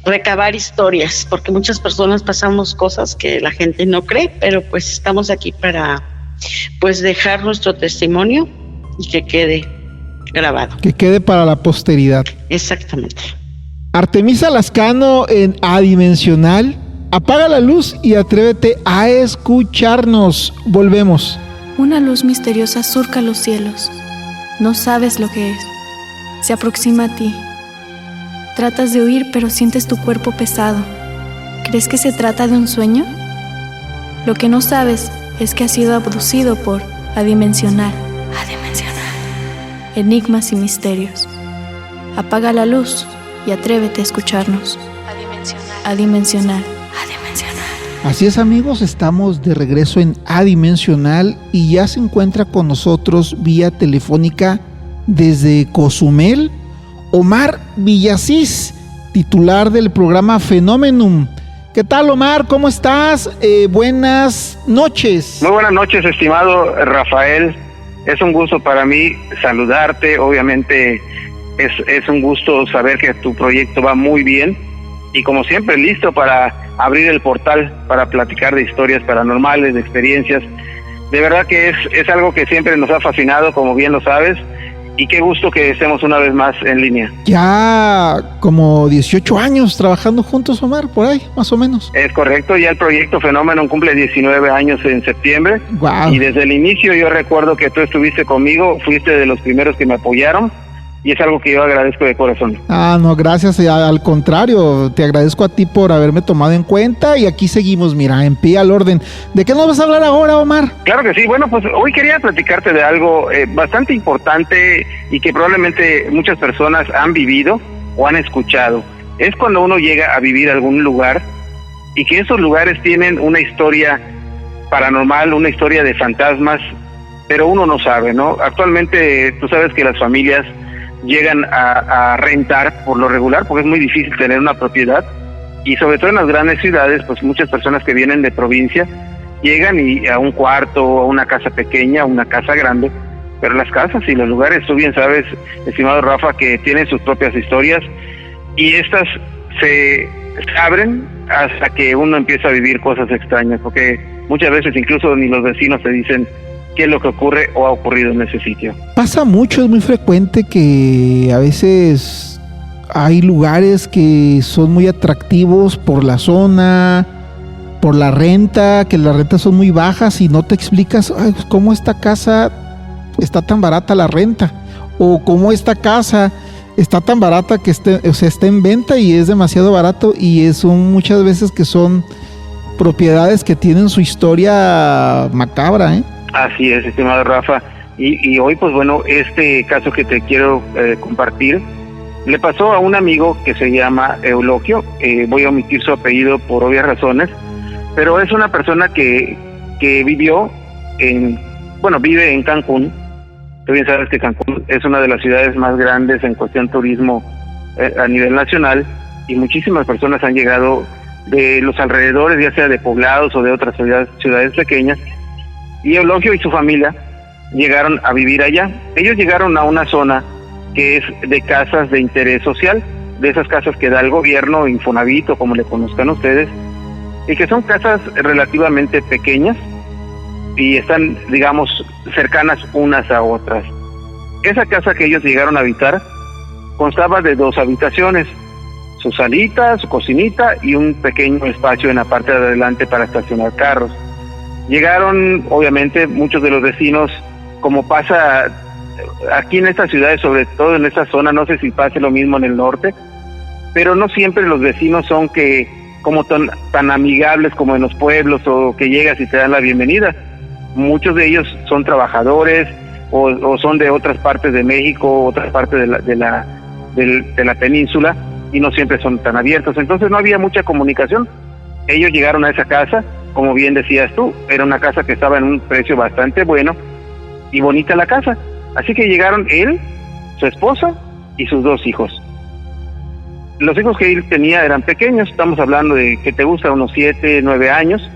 recabar historias, porque muchas personas pasamos cosas que la gente no cree, pero pues estamos aquí para pues dejar nuestro testimonio y que quede grabado. Que quede para la posteridad. Exactamente. Artemisa Lascano en Adimensional. Apaga la luz y atrévete a escucharnos. Volvemos. Una luz misteriosa surca los cielos. No sabes lo que es. Se aproxima a ti. Tratas de huir, pero sientes tu cuerpo pesado. ¿Crees que se trata de un sueño? Lo que no sabes es que has sido abducido por Adimensional. Enigmas y misterios. Apaga la luz y atrévete a escucharnos. Adimensional. Así es, amigos, estamos de regreso en Adimensional y ya se encuentra con nosotros vía telefónica desde Cozumel, Omar Villasís, titular del programa Fenómenum. ¿Qué tal, Omar? ¿Cómo estás? Buenas noches. Muy buenas noches, estimado Rafael. Es un gusto para mí saludarte. Obviamente es un gusto saber que tu proyecto va muy bien. Y como siempre, listo para abrir el portal para platicar de historias paranormales, de experiencias. De verdad que es algo que siempre nos ha fascinado, como bien lo sabes, y qué gusto que estemos una vez más en línea. Ya como 18 años trabajando juntos, Omar, por ahí, más o menos. Es correcto, ya el proyecto Fenómeno cumple 19 años en septiembre. Wow. Y desde el inicio yo recuerdo que tú estuviste conmigo, fuiste de los primeros que me apoyaron. Y es algo que yo agradezco de corazón. No, gracias, al contrario, te agradezco a ti por haberme tomado en cuenta y aquí seguimos, mira, en pie al orden. ¿De qué nos vas a hablar ahora, Omar? Claro que sí, bueno, pues hoy quería platicarte de algo bastante importante y que probablemente muchas personas han vivido o han escuchado. Es cuando uno llega a vivir a algún lugar y que esos lugares tienen una historia paranormal, una historia de fantasmas, pero uno no sabe, ¿no? Actualmente tú sabes que las familias llegan a rentar por lo regular, porque es muy difícil tener una propiedad, y sobre todo en las grandes ciudades, pues muchas personas que vienen de provincia llegan y a un cuarto, a una casa pequeña, a una casa grande, pero las casas y los lugares, tú bien sabes, estimado Rafa, que tienen sus propias historias, y estas se abren hasta que uno empieza a vivir cosas extrañas, porque muchas veces incluso ni los vecinos te dicen qué es lo que ocurre o ha ocurrido en ese sitio. Pasa mucho, es muy frecuente que a veces hay lugares que son muy atractivos por la zona, por la renta, que las rentas son muy bajas y no te explicas cómo esta casa está tan barata la renta, o cómo esta casa está tan barata que está en venta y es demasiado barato, y son muchas veces que son propiedades que tienen su historia macabra, ¿eh? Así es, estimado Rafa, y hoy pues bueno, este caso que te quiero compartir le pasó a un amigo que se llama Euloquio. Voy a omitir su apellido por obvias razones, pero es una persona que vive en Cancún. Tú bien sabes que Cancún es una de las ciudades más grandes en cuestión turismo a nivel nacional, y muchísimas personas han llegado de los alrededores, ya sea de poblados o de otras ciudades pequeñas. Y Eulogio y su familia llegaron a vivir allá. Ellos llegaron a una zona que es de casas de interés social, de esas casas que da el gobierno, Infonavit o como le conozcan ustedes, y que son casas relativamente pequeñas y están, digamos, cercanas unas a otras. Esa casa que ellos llegaron a habitar constaba de 2 habitaciones, su salita, su cocinita y un pequeño espacio en la parte de adelante para estacionar carros. Llegaron, obviamente, muchos de los vecinos, como pasa aquí en estas ciudades, sobre todo en esta zona, no sé si pase lo mismo en el norte, pero no siempre los vecinos son que como tan amigables como en los pueblos, o que llegas y te dan la bienvenida. Muchos de ellos son trabajadores o son de otras partes de México, otras partes de la península, y no siempre son tan abiertos. Entonces no había mucha comunicación. Ellos llegaron a esa casa, como bien decías tú, era una casa que estaba en un precio bastante bueno y bonita la casa. Así que llegaron él, su esposa y sus 2 hijos. Los hijos que él tenía eran pequeños, estamos hablando de, que te gusta, unos 7, 9 años,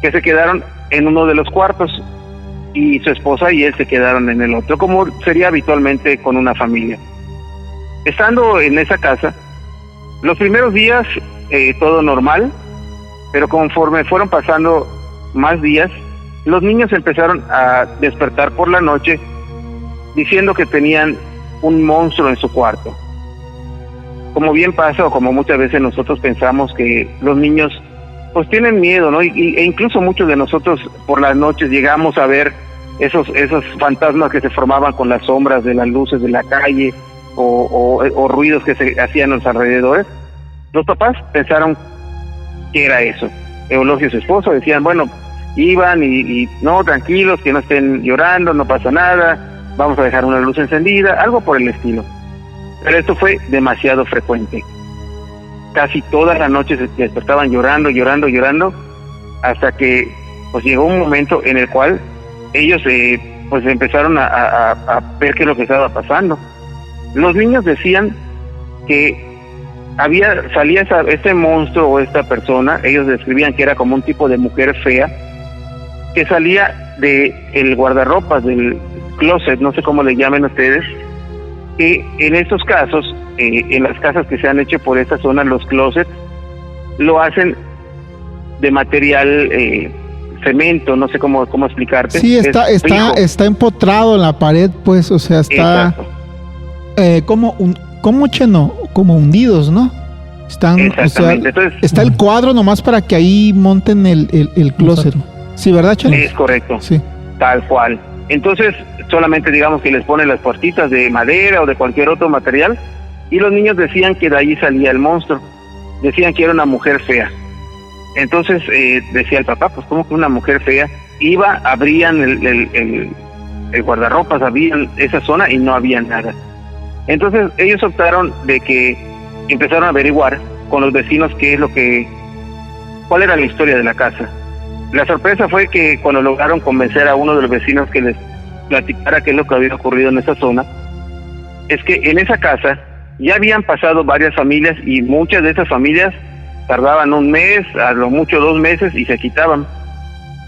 que se quedaron en uno de los cuartos, y su esposa y él se quedaron en el otro, como sería habitualmente con una familia. Estando en esa casa, los primeros días todo normal, pero conforme fueron pasando más días, los niños empezaron a despertar por la noche diciendo que tenían un monstruo en su cuarto. Como bien pasa, o como muchas veces nosotros pensamos que los niños pues tienen miedo, ¿no? E incluso muchos de nosotros por las noches llegamos a ver esos fantasmas que se formaban con las sombras de las luces de la calle, o ruidos que se hacían a los alrededores. Los papás pensaron que era eso. Eulogio y su esposo decían, bueno, iban y no, tranquilos, que no estén llorando, no pasa nada, vamos a dejar una luz encendida, algo por el estilo. Pero esto fue demasiado frecuente. Casi todas las noches se despertaban llorando, hasta que pues llegó un momento en el cual ellos pues empezaron a ver qué es lo que estaba pasando. Los niños decían que salía este monstruo o esta persona, ellos describían que era como un tipo de mujer fea, que salía de el guardarropas, del closet, no sé cómo le llamen ustedes, que en estos casos, en las casas que se han hecho por esta zona, los closets lo hacen de material cemento, no sé cómo explicarte. Sí, está empotrado en la pared, pues, o sea, está como hundidos, ¿no? Están, exactamente. Entonces, está el cuadro nomás para que ahí monten el closet. Sí, ¿verdad, Chale? Es correcto. Sí. Tal cual. Entonces, solamente digamos que les ponen las puertitas de madera o de cualquier otro material, y los niños decían que de ahí salía el monstruo. Decían que era una mujer fea. Entonces, decía el papá, pues ¿cómo que una mujer fea? Abrían el guardarropas, abrían esa zona y no había nada. Entonces, ellos optaron de que empezaron a averiguar con los vecinos cuál era la historia de la casa. La sorpresa fue que cuando lograron convencer a uno de los vecinos que les platicara qué es lo que había ocurrido en esa zona, es que en esa casa ya habían pasado varias familias, y muchas de esas familias tardaban 1 mes, a lo mucho 2 meses, y se quitaban,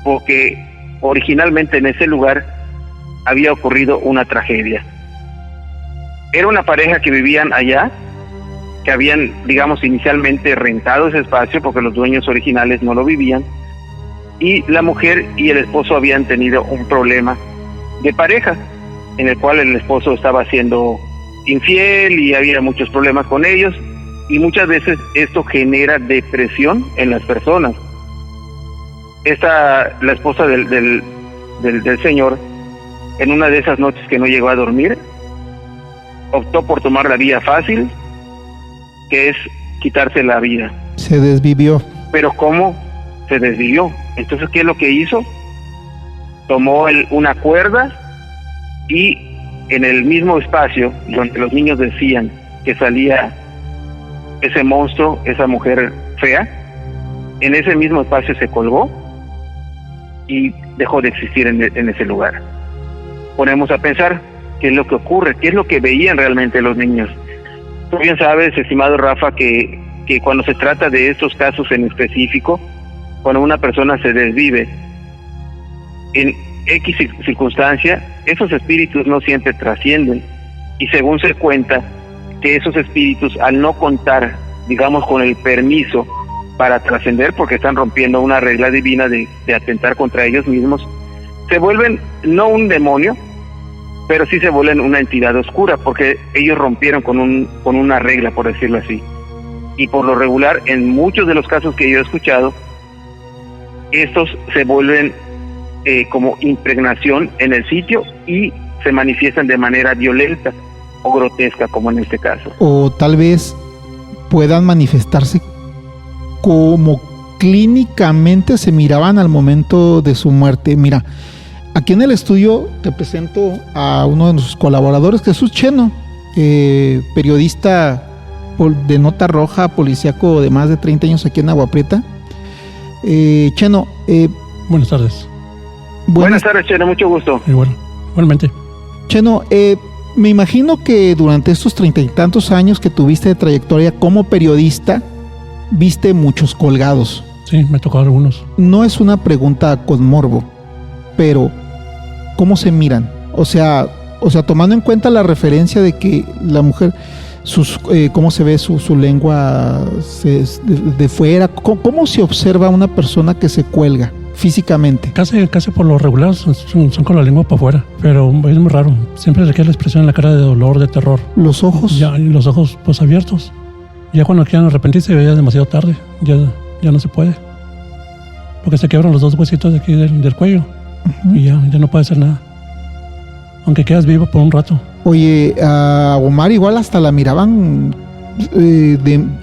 porque originalmente en ese lugar había ocurrido una tragedia. Era una pareja que vivían allá, que habían, digamos, inicialmente rentado ese espacio porque los dueños originales no lo vivían, y la mujer y el esposo habían tenido un problema de pareja, en el cual el esposo estaba siendo infiel y había muchos problemas con ellos, y muchas veces esto genera depresión en las personas. La esposa del señor, en una de esas noches que no llegó a dormir, optó por tomar la vía fácil, que es quitarse la vida. Se desvivió. Pero ¿cómo se desvivió? Entonces, ¿qué es lo que hizo? Tomó una cuerda, y en el mismo espacio donde los niños decían que salía ese monstruo, esa mujer fea, en ese mismo espacio se colgó y dejó de existir en ese lugar. Ponemos a pensar qué es lo que ocurre, qué es lo que veían realmente los niños. Tú bien sabes, estimado Rafa, que cuando se trata de estos casos en específico, cuando una persona se desvive en X circunstancia, esos espíritus no siempre trascienden, y según se cuenta que esos espíritus, al no contar, digamos, con el permiso para trascender, porque están rompiendo una regla divina de atentar contra ellos mismos, se vuelven no un demonio, pero sí se vuelven una entidad oscura, porque ellos rompieron con una regla, por decirlo así. Y por lo regular, en muchos de los casos que yo he escuchado, estos se vuelven como impregnación en el sitio, y se manifiestan de manera violenta o grotesca, como en este caso. O tal vez puedan manifestarse como clínicamente se miraban al momento de su muerte. Mira, aquí en el estudio te presento a uno de nuestros colaboradores, Jesús Cheno, periodista de nota roja, policíaco de más de 30 años aquí en Agua Prieta. Cheno, buenas tardes. Buenas tardes, Cheno, mucho gusto. Igualmente. Cheno, me imagino que durante estos 30 y tantos años que tuviste de trayectoria como periodista, viste muchos colgados. Sí, me tocó algunos. No es una pregunta con morbo, pero ¿cómo se miran? O sea, tomando en cuenta la referencia de que la mujer, cómo se ve su lengua de fuera, ¿cómo se observa una persona que se cuelga físicamente? Casi por lo regular son con la lengua para afuera, pero es muy raro. Siempre le queda la expresión en la cara de dolor, de terror. ¿Los ojos? Ya, y los ojos pues abiertos. Ya cuando quieran arrepentirse ya es demasiado tarde. Ya no se puede. Porque se quiebran los dos huesitos de aquí del cuello. Uh-huh. Y ya no puede hacer nada. Aunque quedas vivo por un rato. Oye, a Omar igual hasta la miraban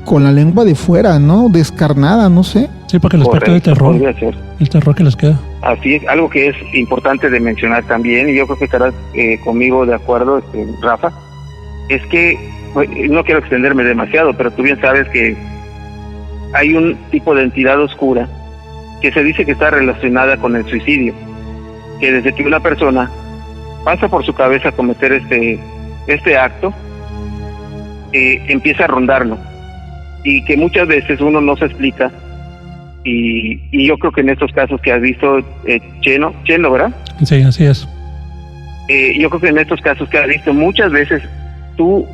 con la lengua de fuera, ¿no? Descarnada, no sé. Sí, porque les parte de terror. El terror que les queda. Así es, algo que es importante de mencionar también, y yo creo que estarás conmigo de acuerdo, Rafa, es que, no quiero extenderme demasiado, pero tú bien sabes que hay un tipo de entidad oscura que se dice que está relacionada con el suicidio, que desde que una persona pasa por su cabeza cometer este acto, empieza a rondarlo, y que muchas veces uno no se explica, y yo creo que en estos casos que has visto, Cheno, ¿verdad? Sí, así es. Yo creo que en estos casos que has visto, muchas veces tú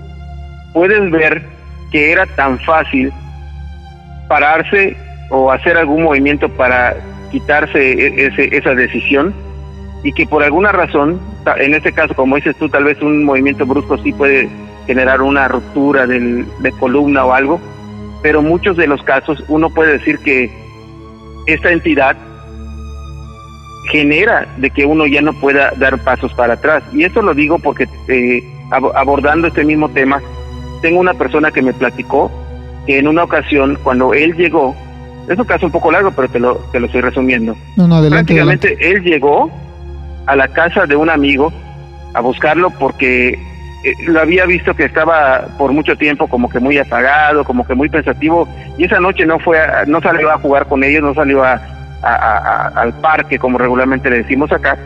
puedes ver que era tan fácil pararse o hacer algún movimiento para quitarse esa decisión, y que por alguna razón, en este caso, como dices tú, tal vez un movimiento brusco sí puede generar una ruptura de columna o algo, pero muchos de los casos uno puede decir que esta entidad genera de que uno ya no pueda dar pasos para atrás. Y esto lo digo porque abordando este mismo tema, tengo una persona que me platicó que en una ocasión, cuando él llegó, es un caso un poco largo, pero te lo estoy resumiendo. No, adelante. Prácticamente él llegó a la casa de un amigo a buscarlo porque lo había visto que estaba por mucho tiempo como que muy apagado, como que muy pensativo, y esa noche no salió a jugar con ellos, no salió al parque como regularmente le decimos acá,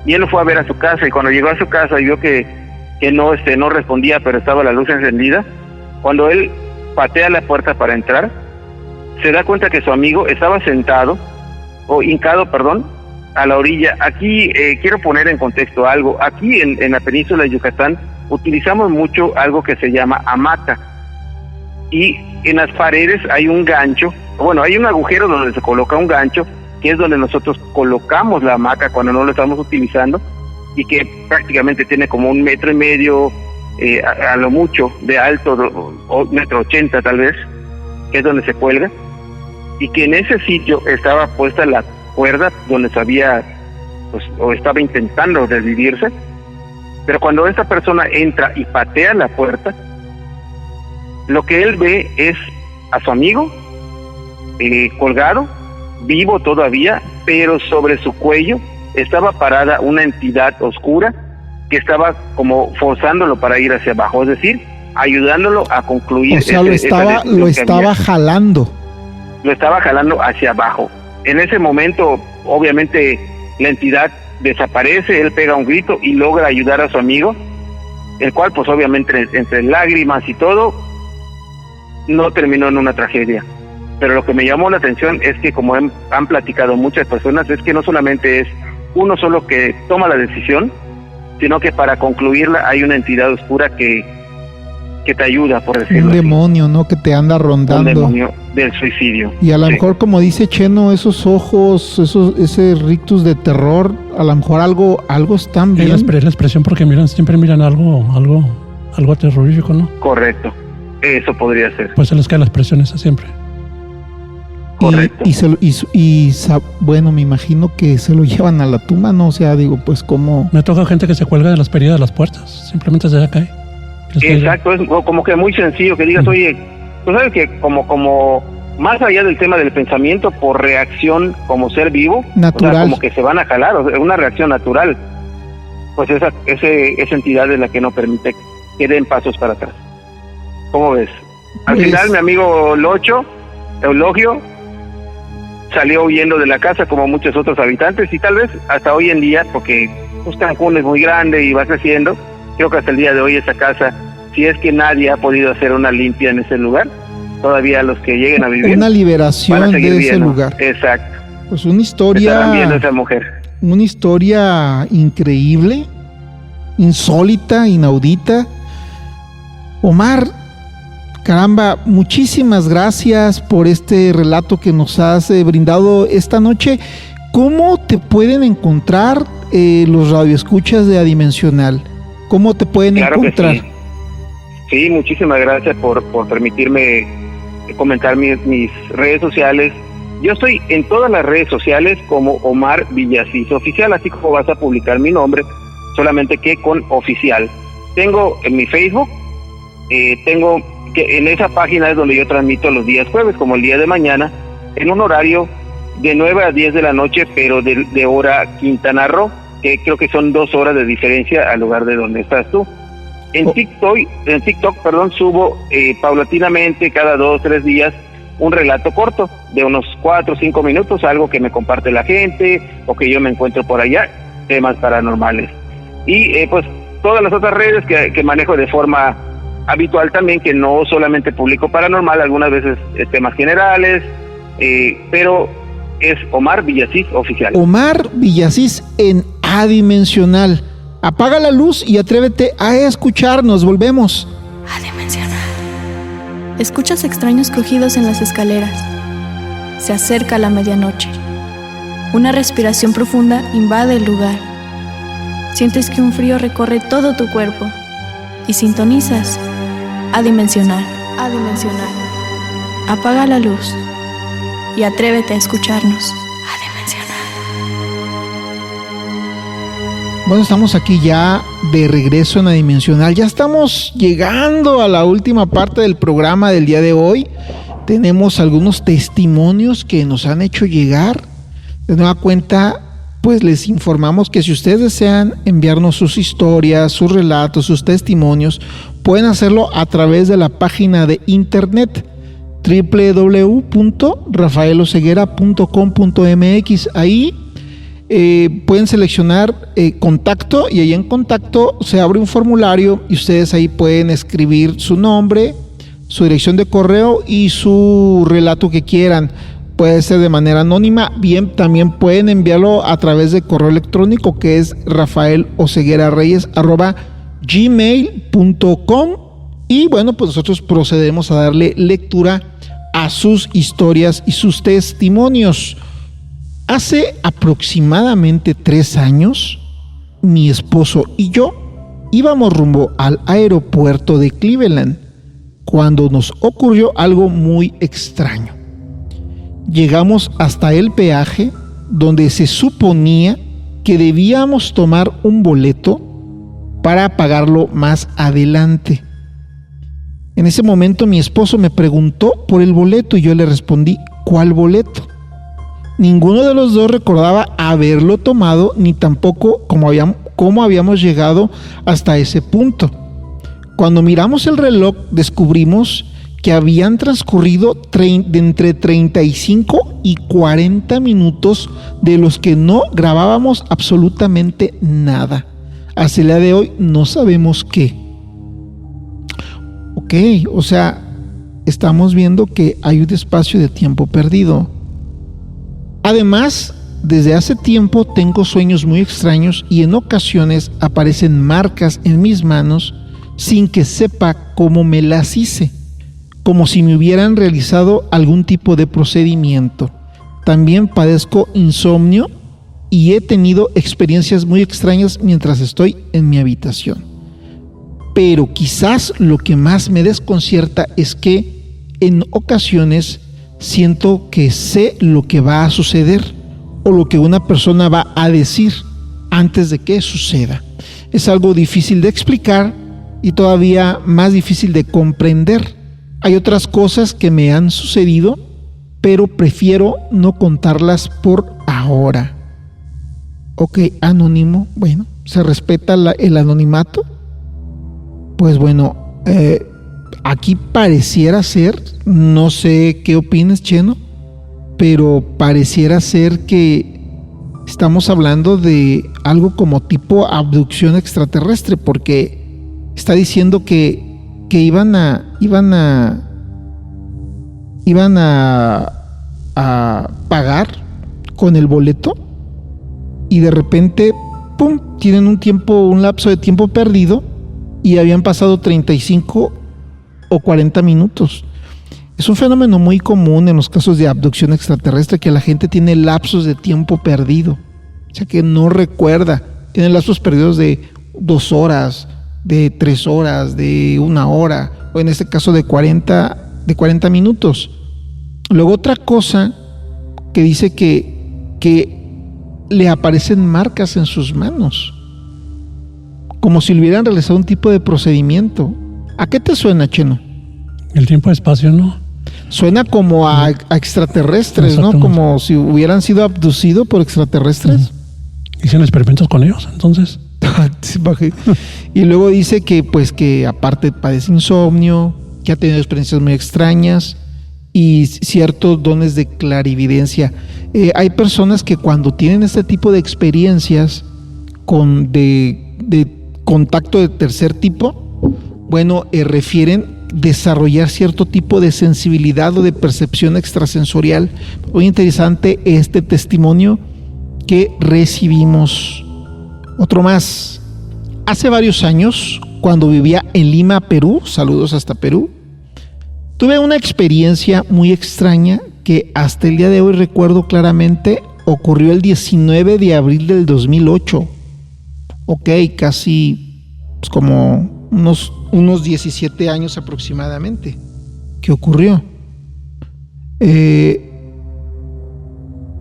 y él lo fue a ver a su casa, y cuando llegó a su casa y vio que no respondía, pero estaba la luz encendida. Cuando él patea la puerta para entrar, se da cuenta que su amigo estaba hincado, a la orilla. Aquí quiero poner en contexto algo. Aquí en la península de Yucatán utilizamos mucho algo que se llama hamaca, y en las paredes hay un gancho, hay un agujero donde se coloca un gancho, que es donde nosotros colocamos la hamaca cuando no lo estamos utilizando, y que prácticamente tiene como 1,5 metros a lo mucho de alto, o 1,80 metros tal vez, que es donde se cuelga, y que en ese sitio estaba puesta la cuerda donde se había, o estaba intentando desvivirse. Pero cuando esta persona entra y patea la puerta, lo que él ve es a su amigo colgado, vivo todavía, pero sobre su cuello estaba parada una entidad oscura que estaba como forzándolo para ir hacia abajo, es decir, ayudándolo a concluir. O sea, lo estaba jalando. Lo estaba jalando hacia abajo. En ese momento, obviamente, la entidad desaparece, él pega un grito y logra ayudar a su amigo, el cual, pues obviamente, entre lágrimas y todo, no terminó en una tragedia. Pero lo que me llamó la atención es que, como han platicado muchas personas, es que no solamente es uno solo que toma la decisión, sino que para concluirla hay una entidad oscura que te ayuda, por decirlo así. Un demonio, así, ¿no? Que te anda rondando. Un demonio del suicidio. Y a lo mejor, como dice Cheno, esos ojos, ese rictus de terror, a lo mejor algo están bien. Es la expresión, porque siempre miran algo terrorífico, ¿no? Correcto. Eso podría ser. Pues se les cae la expresión esa siempre. Correcto. Bueno, me imagino que se lo llevan a la tumba, ¿no? O sea, digo, pues como... Me toca gente que se cuelga de las perillas de las puertas, simplemente se cae. Exacto, es como que muy sencillo que digas, oye, tú sabes que como más allá del tema del pensamiento, por reacción como ser vivo, natural. O sea, como que se van a jalar, o sea, una reacción natural. Pues esa entidad es la que no permite que den pasos para atrás. ¿Cómo ves? Al final mi amigo Eulogio, salió huyendo de la casa como muchos otros habitantes, y tal vez hasta hoy en día, porque pues Cancún es muy grande y va creciendo, creo que hasta el día de hoy esa casa, si es que nadie ha podido hacer una limpia en ese lugar, todavía los que lleguen a vivir una liberación de ese lugar. Exacto. Pues una historia, estarán viendo a esa mujer. Una historia increíble, insólita, inaudita. Omar, caramba, muchísimas gracias por este relato que nos has brindado esta noche. ¿Cómo te pueden encontrar los radioescuchas de Adimensional? ¿Cómo te pueden encontrar? Que sí, muchísimas gracias por permitirme comentar mis redes sociales. Yo estoy en todas las redes sociales como Omar Villasís Oficial, así como vas a publicar mi nombre, solamente que con oficial. Tengo en mi Facebook, tengo que en esa página es donde yo transmito los días jueves, como el día de mañana, en un horario de 9 a 10 de la noche, pero de hora Quintana Roo, que creo que son 2 horas de diferencia al lugar de donde estás tú. En TikTok, subo paulatinamente cada 2 o 3 días un relato corto de unos 4 o 5 minutos, algo que me comparte la gente o que yo me encuentro por allá, temas paranormales. Y pues todas las otras redes que manejo de forma habitual también, que no solamente publico paranormal, algunas veces temas generales, pero es Omar Villasís Oficial. Omar Villasís en Adimensional. Apaga la luz y atrévete a escucharnos. Volvemos. Adimensional. Escuchas extraños crujidos en las escaleras. Se acerca la medianoche. Una respiración profunda invade el lugar. Sientes que un frío recorre todo tu cuerpo y sintonizas Adimensional. Adimensional. Apaga la luz y atrévete a escucharnos. Bueno, estamos aquí ya de regreso en Adimensional. Ya estamos llegando a la última parte del programa del día de hoy. Tenemos algunos testimonios que nos han hecho llegar. De nueva cuenta, pues les informamos que si ustedes desean enviarnos sus historias, sus relatos, sus testimonios, pueden hacerlo a través de la página de internet www.rafaeloceguera.com.mx. Ahí pueden seleccionar contacto, y ahí en contacto se abre un formulario y ustedes ahí pueden escribir su nombre, su dirección de correo y su relato que quieran. Puede ser de manera anónima, bien, también pueden enviarlo a través de correo electrónico, que es rafaeloceguerareyes@gmail.com, y bueno, pues nosotros procedemos a darle lectura a sus historias y sus testimonios. Hace aproximadamente 3 años, mi esposo y yo íbamos rumbo al aeropuerto de Cleveland cuando nos ocurrió algo muy extraño. Llegamos hasta el peaje, donde se suponía que debíamos tomar un boleto para pagarlo más adelante. En ese momento mi esposo me preguntó por el boleto y yo le respondí: ¿cuál boleto? Ninguno de los dos recordaba haberlo tomado, ni tampoco cómo habíamos llegado hasta ese punto. Cuando miramos el reloj, descubrimos que habían transcurrido de entre 35 y 40 minutos de los que no grabábamos absolutamente nada. Hasta el día de hoy no sabemos qué. Ok, o sea, estamos viendo que hay un espacio de tiempo perdido. Además, desde hace tiempo tengo sueños muy extraños y en ocasiones aparecen marcas en mis manos sin que sepa cómo me las hice, como si me hubieran realizado algún tipo de procedimiento. También padezco insomnio y he tenido experiencias muy extrañas mientras estoy en mi habitación. Pero quizás lo que más me desconcierta es que en ocasiones siento que sé lo que va a suceder o lo que una persona va a decir antes de que suceda. Es algo difícil de explicar y todavía más difícil de comprender. Hay otras cosas que me han sucedido pero prefiero no contarlas por ahora. Ok, anónimo, bueno, se respeta el anonimato. Pues bueno, aquí pareciera ser, no sé qué opinas, Cheno, pero pareciera ser que estamos hablando de algo como tipo abducción extraterrestre, porque está diciendo que iban a pagar con el boleto y de repente, ¡pum!, tienen un lapso de tiempo perdido y habían pasado 35 o 40 minutos. Es un fenómeno muy común en los casos de abducción extraterrestre, que la gente tiene lapsos de tiempo perdido, o sea que no recuerda, tiene lapsos perdidos de 2 horas, de 3 horas, de 1 hora, o en este caso de 40 minutos. Luego otra cosa que dice que le aparecen marcas en sus manos, como si le hubieran realizado un tipo de procedimiento. ¿A qué te suena, Cheno? El tiempo-espacio, ¿no? Suena como a extraterrestres, ¿no? Como si hubieran sido abducidos por extraterrestres. Hicieron experimentos con ellos, entonces. Y luego dice que pues que aparte padece insomnio, que ha tenido experiencias muy extrañas y ciertos dones de clarividencia. Hay personas que cuando tienen este tipo de experiencias de contacto de tercer tipo, bueno, refieren desarrollar cierto tipo de sensibilidad o de percepción extrasensorial. Muy interesante este testimonio que recibimos. Otro más. Hace varios años, cuando vivía en Lima, Perú, saludos hasta Perú, tuve una experiencia muy extraña que hasta el día de hoy recuerdo claramente. Ocurrió el 19 de abril del 2008. Ok, casi pues, como unos 17 años aproximadamente. ¿Qué ocurrió?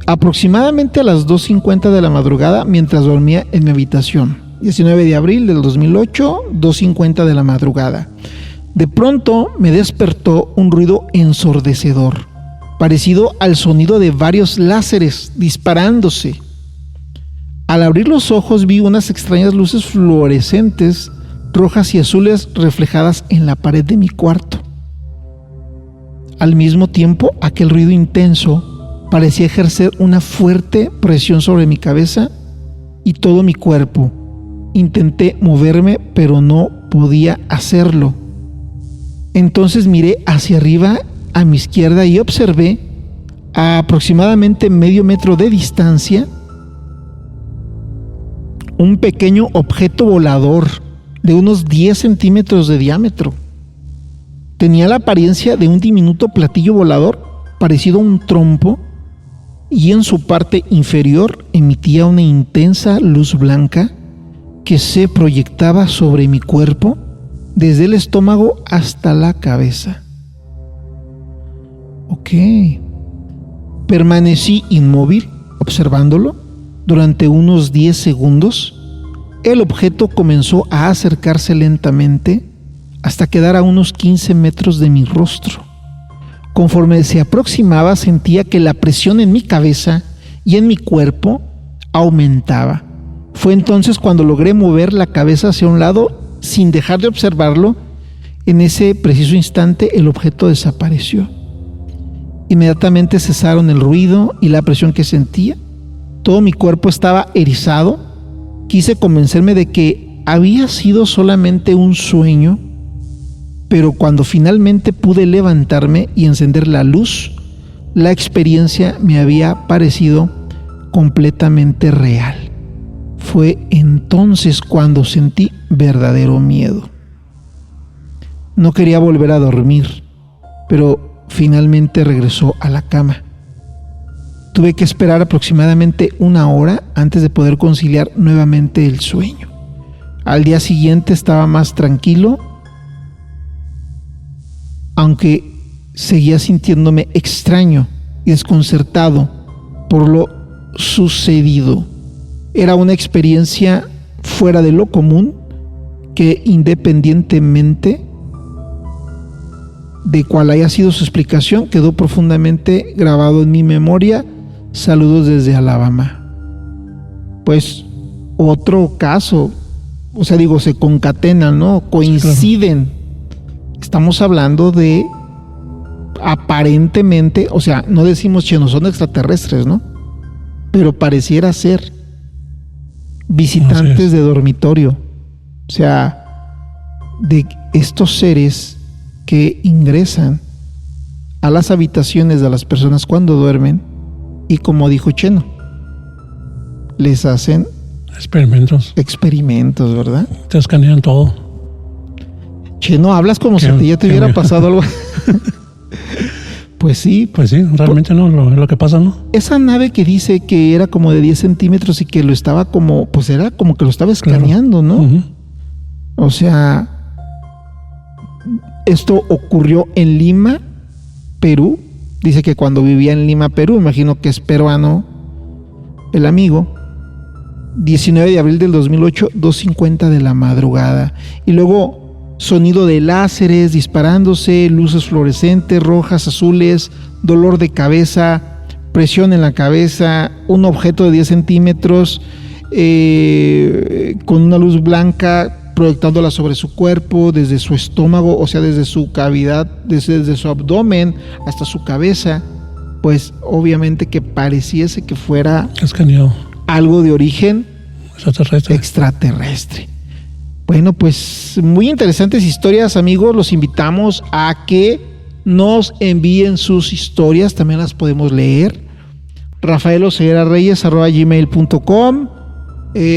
Aproximadamente a las 2:50 de la madrugada, mientras dormía en mi habitación. 19 de abril del 2008, 2:50 de la madrugada. De pronto me despertó un ruido ensordecedor, parecido al sonido de varios láseres disparándose. Al abrir los ojos vi unas extrañas luces fluorescentes, rojas y azules, reflejadas en la pared de mi cuarto. Al mismo tiempo, aquel ruido intenso parecía ejercer una fuerte presión sobre mi cabeza y todo mi cuerpo. Intenté moverme, pero no podía hacerlo. Entonces miré hacia arriba a mi izquierda y observé a aproximadamente medio metro de distancia un pequeño objeto volador de unos 10 centímetros de diámetro. Tenía la apariencia de un diminuto platillo volador parecido a un trompo, y en su parte inferior emitía una intensa luz blanca que se proyectaba sobre mi cuerpo desde el estómago hasta la cabeza. Ok. Permanecí inmóvil observándolo durante unos 10 segundos. El objeto comenzó a acercarse lentamente hasta quedar a unos 15 metros de mi rostro. Conforme se aproximaba, sentía que la presión en mi cabeza y en mi cuerpo aumentaba. Fue entonces cuando logré mover la cabeza hacia un lado sin dejar de observarlo. En ese preciso instante el objeto desapareció. Inmediatamente cesaron el ruido y la presión que sentía. Todo mi cuerpo estaba erizado. Quise convencerme de que había sido solamente un sueño, pero cuando finalmente pude levantarme y encender la luz, la experiencia me había parecido completamente real. Fue entonces cuando sentí verdadero miedo. No quería volver a dormir, pero finalmente regresó a la cama. Tuve que esperar aproximadamente 1 hora antes de poder conciliar nuevamente el sueño. Al día siguiente estaba más tranquilo, aunque seguía sintiéndome extraño y desconcertado por lo sucedido. Era una experiencia fuera de lo común que, independientemente de cuál haya sido su explicación, quedó profundamente grabado en mi memoria. Saludos desde Alabama. Pues otro caso, o sea, digo, se concatenan, ¿no? Coinciden. Claro. Estamos hablando de aparentemente, o sea, no decimos que no son extraterrestres, ¿no? Pero pareciera ser visitantes de dormitorio. O sea, de estos seres que ingresan a las habitaciones de las personas cuando duermen y, como dijo Cheno, les hacen experimentos, ¿verdad? Te escanean todo. Cheno, hablas como si ya te hubiera pasado algo. Pues sí, realmente no, lo que pasa, ¿no? Esa nave que dice que era como de 10 centímetros y que lo estaba como, pues era como que lo estaba escaneando, claro, ¿no? Uh-huh. O sea, esto ocurrió en Lima, Perú. Dice que cuando vivía en Lima, Perú, imagino que es peruano el amigo. 19 de abril del 2008, 2:50 de la madrugada. Y luego sonido de láseres disparándose, luces fluorescentes, rojas, azules, dolor de cabeza, presión en la cabeza, un objeto de 10 centímetros con una luz blanca proyectándola sobre su cuerpo, desde su estómago, o sea, desde su cavidad, desde su abdomen hasta su cabeza. Pues obviamente que pareciese que fuera escaneado, algo de origen extraterrestre. Bueno, pues muy interesantes historias, amigos. Los invitamos a que nos envíen sus historias. También las podemos leer. rafaeloceguerareyes@gmail.com,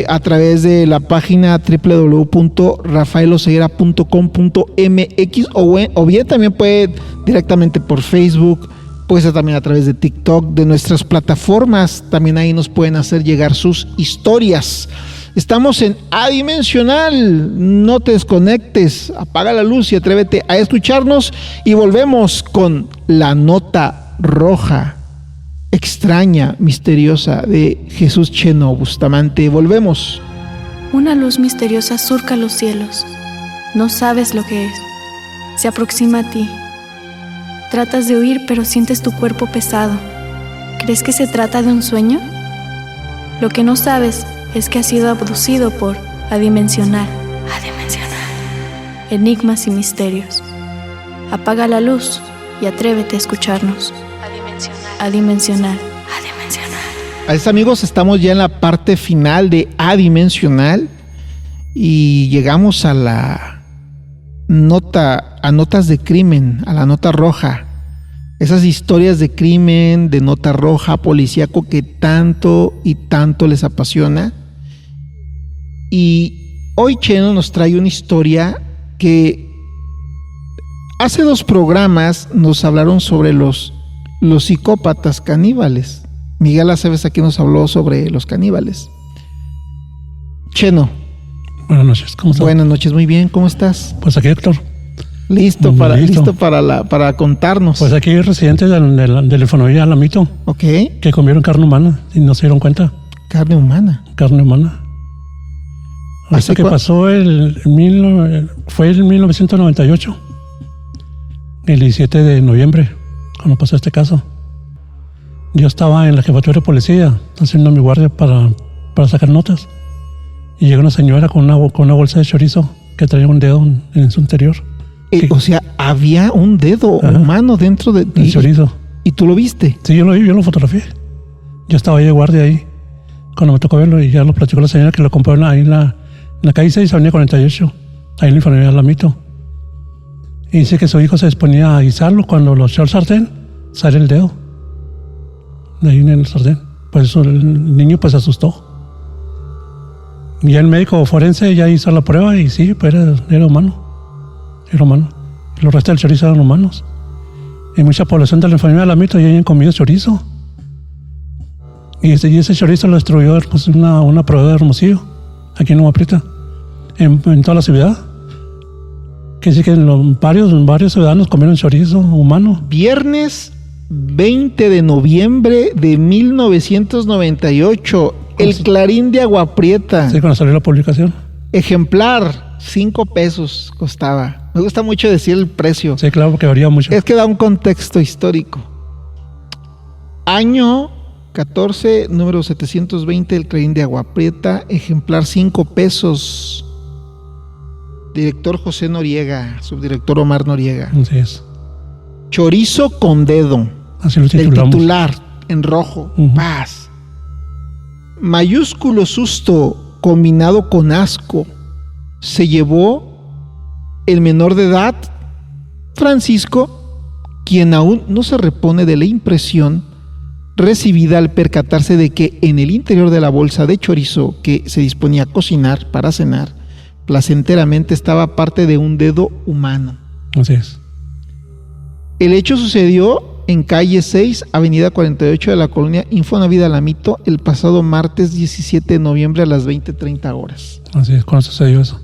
a través de la página www.rafaeloceguera.com.mx, o bien también puede directamente por Facebook, puede ser también a través de TikTok, de nuestras plataformas. También ahí nos pueden hacer llegar sus historias. Estamos en Adimensional. No te desconectes, apaga la luz y atrévete a escucharnos. Y volvemos con la nota roja, extraña, misteriosa, de Jesús Cheno Bustamante. Volvemos. Una luz misteriosa surca los cielos. No sabes lo que es. Se aproxima a ti. Tratas de huir, pero sientes tu cuerpo pesado. ¿Crees que se trata de un sueño? Lo que no sabes es que has sido abducido por Adimensional. Enigmas y misterios. Apaga la luz y atrévete a escucharnos. Adimensional. Así, amigos, estamos ya en la parte final de Adimensional y llegamos a la nota, a notas de crimen, a la nota roja. Esas historias de crimen, de nota roja, policíaco, que tanto y tanto les apasiona. Y hoy Cheno nos trae una historia que hace 2 programas nos hablaron sobre los psicópatas caníbales. Miguel Aceves aquí nos habló sobre los caníbales. Cheno. Buenas noches, ¿cómo estás? Buenas noches, muy bien, ¿cómo estás? Pues aquí, Héctor. Listo para contarnos. Pues aquí residentes del Infonavit Alamito. Ok. Que comieron carne humana y no se dieron cuenta. Carne humana. Esto que pasó fue en 1998, el 17 de noviembre, cuando pasó este caso. Yo estaba en la jefatura de policía haciendo mi guardia para sacar notas, y llegó una señora con una bolsa de chorizo que traía un dedo en su interior. O sea, había un dedo humano dentro del chorizo. ¿Y tú lo viste? Sí, yo lo fotografié. Yo estaba ahí de guardia ahí cuando me tocó verlo, y ya lo platicó la señora que lo compró ahí en la calle 6, avenida 48, ahí en el Infonavit Alamito. Y dice que su hijo se disponía a guisarlo cuando lo echó al sartén, sale el dedo de ahí en el sartén. Pues eso, el niño pues se asustó. Y ya el médico forense ya hizo la prueba y sí, pues era humano. Era humano. Los restos del chorizo eran humanos. Y mucha población de la Infonavit Alamito ya habían comido chorizo. Y ese chorizo lo destruyó pues, una proveedora de Hermosillo, aquí en Agua Prieta, en toda la ciudad. Que sí que varios ciudadanos comieron chorizo humano. Viernes 20 de noviembre de 1998, el Clarín de Agua Prieta. Sí, cuando salió la publicación. Ejemplar, 5 pesos costaba. Me gusta mucho decir el precio. Sí, claro, porque varía mucho. Es que da un contexto histórico. Año 14, número 720 del Clarín de Agua Prieta, ejemplar 5 pesos. Director José Noriega, subdirector Omar Noriega. Así es. Chorizo con dedo. Así lo titulamos. Del titular, en rojo. Paz. Mayúsculo susto combinado con asco se llevó el menor de edad, Francisco, quien aún no se repone de la impresión recibida al percatarse de que en el interior de la bolsa de chorizo que se disponía a cocinar para cenar, placenteramente estaba parte de un dedo humano. Así es. El hecho sucedió en calle 6, avenida 48 de la colonia Infonavit Alamito, el pasado martes 17 de noviembre a las 20:30 horas. Así es, cuando sucedió eso.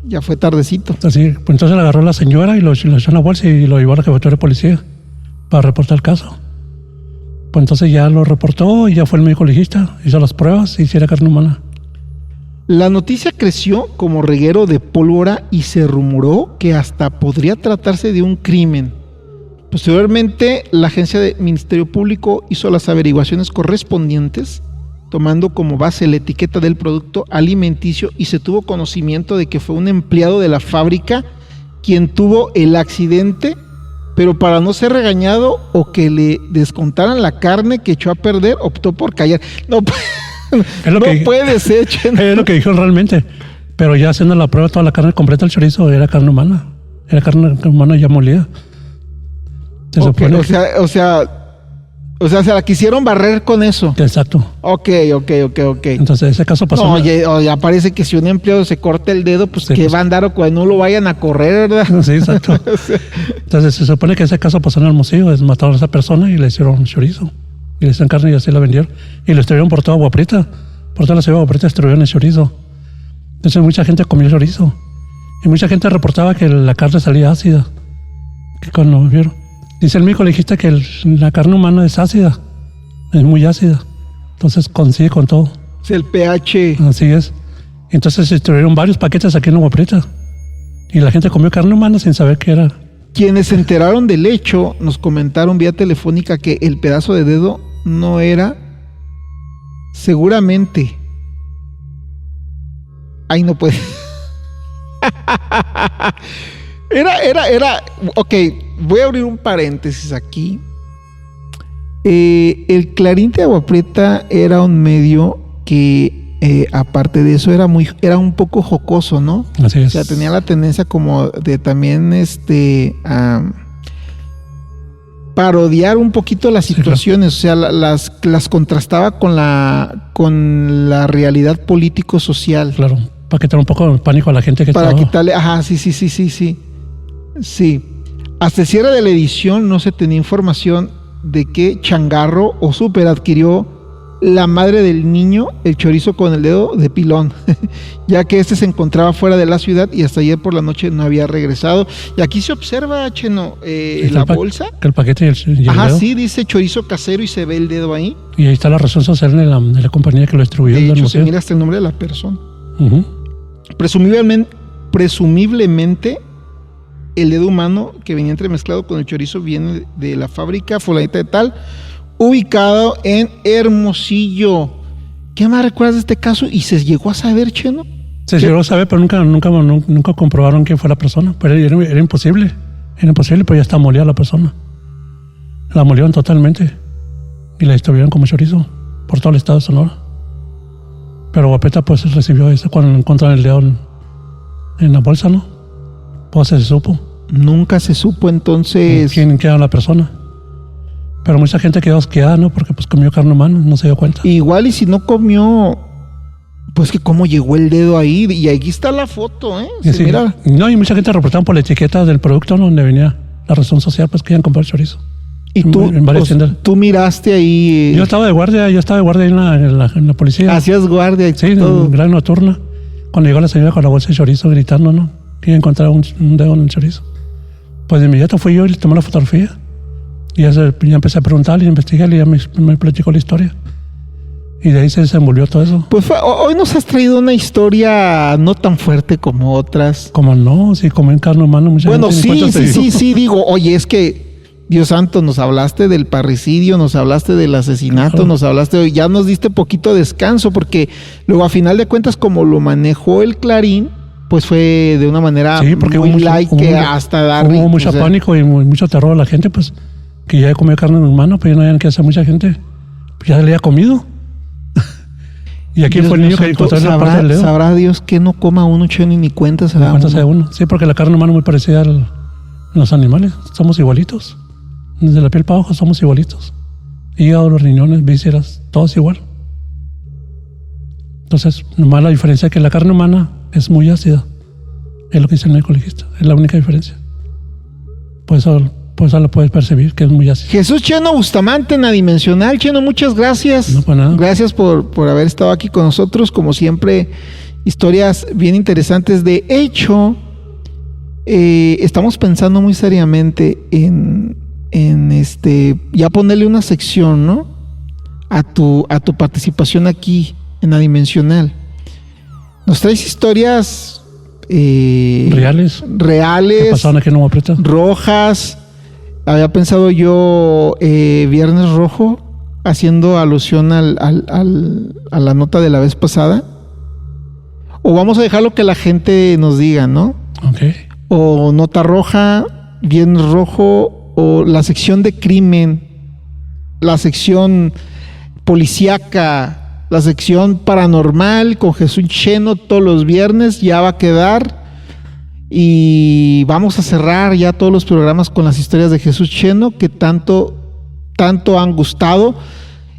Ya fue tardecito. Así, pues entonces le agarró la señora y lo echó en la bolsa y lo llevó a la jefatura de policía para reportar el caso. Pues entonces ya lo reportó y ya fue el médico legista, hizo las pruebas y si era carne humana. La noticia creció como reguero de pólvora y se rumoró que hasta podría tratarse de un crimen. Posteriormente, la agencia del Ministerio Público hizo las averiguaciones correspondientes, tomando como base la etiqueta del producto alimenticio, y se tuvo conocimiento de que fue un empleado de la fábrica quien tuvo el accidente, pero para no ser regañado o que le descontaran la carne que echó a perder, optó por callar. No, no puede ser, Cheno. Es lo que dijeron realmente. Pero ya haciendo la prueba, toda la carne completa del chorizo era carne humana. Era carne humana ya molida. Okay, o sea, se la quisieron barrer con eso. Exacto. Ok. Entonces, ese caso pasó. No, ya parece que si un empleado se corta el dedo, pues sí, que va a andar o cuando no lo vayan a correr, ¿verdad? Sí, exacto. Entonces, se supone que ese caso pasó en Hermosillo, mataron a esa persona y le hicieron chorizo. Y le hicieron carne y así la vendieron. Y lo distribuyeron por toda Agua Prieta. Por toda la ciudad de Agua Prieta distribuyeron el chorizo. Entonces, mucha gente comió chorizo. Y mucha gente reportaba que la carne salía ácida. Que cuando lo vieron. Dice el médico legista que la carne humana es ácida, es muy ácida, entonces coincide con todo. Es el pH. Así es. Entonces se distribuyeron varios paquetes aquí en Agua Prieta y la gente comió carne humana sin saber qué era. Quienes se enteraron del hecho nos comentaron vía telefónica que el pedazo de dedo no era seguramente. Ay, no puede. Era, ok, voy a abrir un paréntesis aquí. El Clarín de Agua Prieta era un medio que, aparte de eso, era un poco jocoso, ¿no? Así es. O sea, tenía la tendencia como de también, parodiar un poquito las situaciones, sí, claro. O sea, las contrastaba con la realidad político-social. Claro, para quitar un poco el pánico a la gente que para estaba... quitarle, ajá, sí. Hasta el cierre de la edición no se tenía información de que Changarro o Super adquirió la madre del niño el chorizo con el dedo de pilón, ya que este se encontraba fuera de la ciudad y hasta ayer por la noche no había regresado. Y aquí se observa, Cheno, la bolsa. El paquete y el ajá, dedo. Sí, dice chorizo casero y se ve el dedo ahí. Y ahí está la razón social de la compañía que lo distribuyó. De hecho, se mira hasta el nombre de la persona. Uh-huh. Presumiblemente el dedo humano que venía entremezclado con el chorizo viene de la fábrica fulanita de tal, ubicado en Hermosillo. ¿Qué más recuerdas de este caso? ¿Y se llegó a saber, Cheno? Se llegó a saber, pero nunca comprobaron quién fue la persona. Pero era imposible. Era imposible, pero ya está molida la persona. La molieron totalmente. Y la distribuyeron como chorizo por todo el estado de Sonora. Pero Agua Prieta pues recibió eso cuando encontraron el dedo en la bolsa, ¿no? Pues se supo. Nunca se supo entonces quién era la persona. Pero mucha gente quedó asqueada, ¿no? Porque pues comió carne humana, no se dio cuenta. Igual y si no comió, pues que cómo llegó el dedo ahí. Y aquí está la foto, ¿eh? Sí, mira. No, y mucha gente reportaban por la etiqueta del producto, ¿no? Donde venía la razón social, pues que iban a comprar chorizo. Y tú miraste ahí. Yo estaba de guardia ahí en la policía. Hacías guardia y sí, todo. En gran nocturna. Cuando llegó la señora con la bolsa de chorizo gritando, ¿no? Que iba a encontrar un dedo en el chorizo. Pues de inmediato fui yo y le tomé la fotografía. Y ya empecé a preguntarle, a investigarle, y ya me platicó la historia. Y de ahí se desenvolvió todo eso. Pues hoy nos has traído una historia no tan fuerte como otras. Como no, si comen carne humana, mucha bueno, gente sí, digo, oye, es que Dios santo, nos hablaste del parricidio, nos hablaste del asesinato, claro. Nos hablaste, ya nos diste poquito descanso, porque luego a final de cuentas, como lo manejó el Clarín, pues fue de una manera muy light, que hasta dar... Hubo mucho pánico y mucho terror a la gente, pues, que ya comió carne humana, pues ya no había que hacer mucha gente, pues ya le había comido. ¿Y aquí fue el niño que encontró en la parte del dedo? Sabrá Dios que no coma uno, Cheno, ni cuenta se da uno. Sí, porque la carne humana es muy parecida a los animales. Somos igualitos. Desde la piel para abajo somos igualitos. Hígado, los riñones, vísceras, todos igual. Entonces, nomás la diferencia es que la carne humana es muy ácida. Es lo que dice el médico legista. Es la única diferencia. Por eso lo puedes percibir, que es muy ácido. Jesús Cheno Bustamante, en Adimensional. Cheno, muchas gracias. No, para nada. Gracias por haber estado aquí con nosotros. Como siempre, historias bien interesantes. De hecho, estamos pensando muy seriamente en ya ponerle una sección, ¿no? A tu participación aquí en Adimensional. Nos traes historias reales. ¿Qué pasaron aquí en Nueva Preta? Rojas. Había pensado yo Viernes Rojo, haciendo alusión a la nota de la vez pasada. O vamos a dejar lo que la gente nos diga, ¿no? Okay. O Nota Roja, Viernes Rojo, o la sección de crimen, la sección policíaca, la sección paranormal con Jesús Cheno todos los viernes. Ya va a quedar. Y vamos a cerrar ya todos los programas con las historias de Jesús Cheno, que tanto han gustado,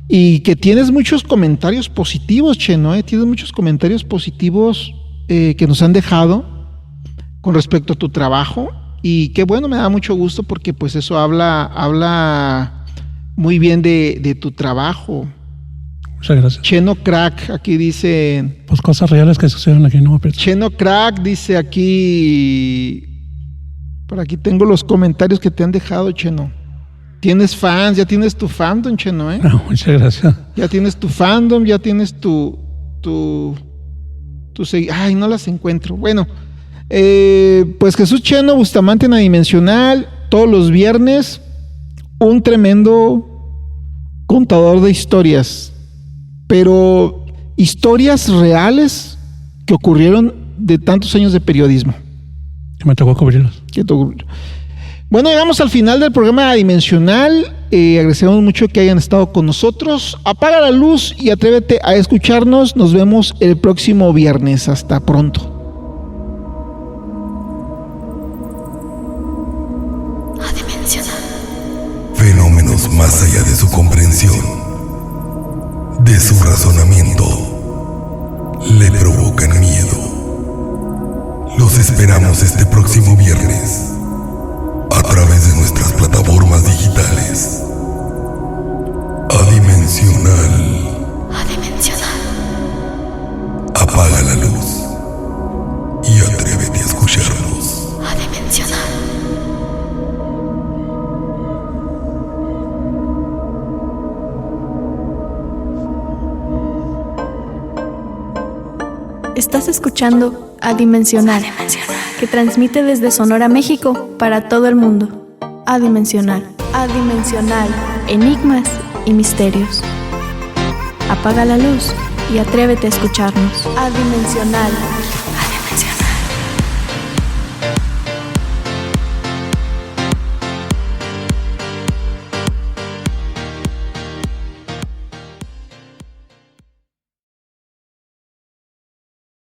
y que tienes muchos comentarios positivos, Cheno, tienes muchos comentarios positivos que nos han dejado con respecto a tu trabajo, y qué bueno, me da mucho gusto, porque pues eso habla muy bien de tu trabajo. Muchas gracias. Cheno Crack, aquí dice... Pues cosas reales que suceden aquí en Nueva Preta. Cheno Crack dice aquí... Por aquí tengo los comentarios que te han dejado, Cheno. Tienes fans, ya tienes tu fandom, Cheno, No, muchas gracias. Ya tienes tu fandom, ya tienes tu ay, no las encuentro. Bueno, pues Jesús Cheno Bustamante en Adimensional, todos los viernes, un tremendo contador de historias. Pero historias reales que ocurrieron de tantos años de periodismo. Que me tocó cubrirlas. Bueno, llegamos al final del programa Adimensional. Agradecemos mucho que hayan estado con nosotros. Apaga la luz y atrévete a escucharnos. Nos vemos el próximo viernes. Hasta pronto. Adimensional. Fenómenos más allá de su comprensión, de su razonamiento, le provocan miedo. Los esperamos este próximo viernes a través de nuestras plataformas digitales. Adimensional. Apaga la luz y atrévete a escucharnos. Estás escuchando Adimensional, que transmite desde Sonora, México, para todo el mundo. Adimensional, enigmas y misterios. Apaga la luz y atrévete a escucharnos. Adimensional.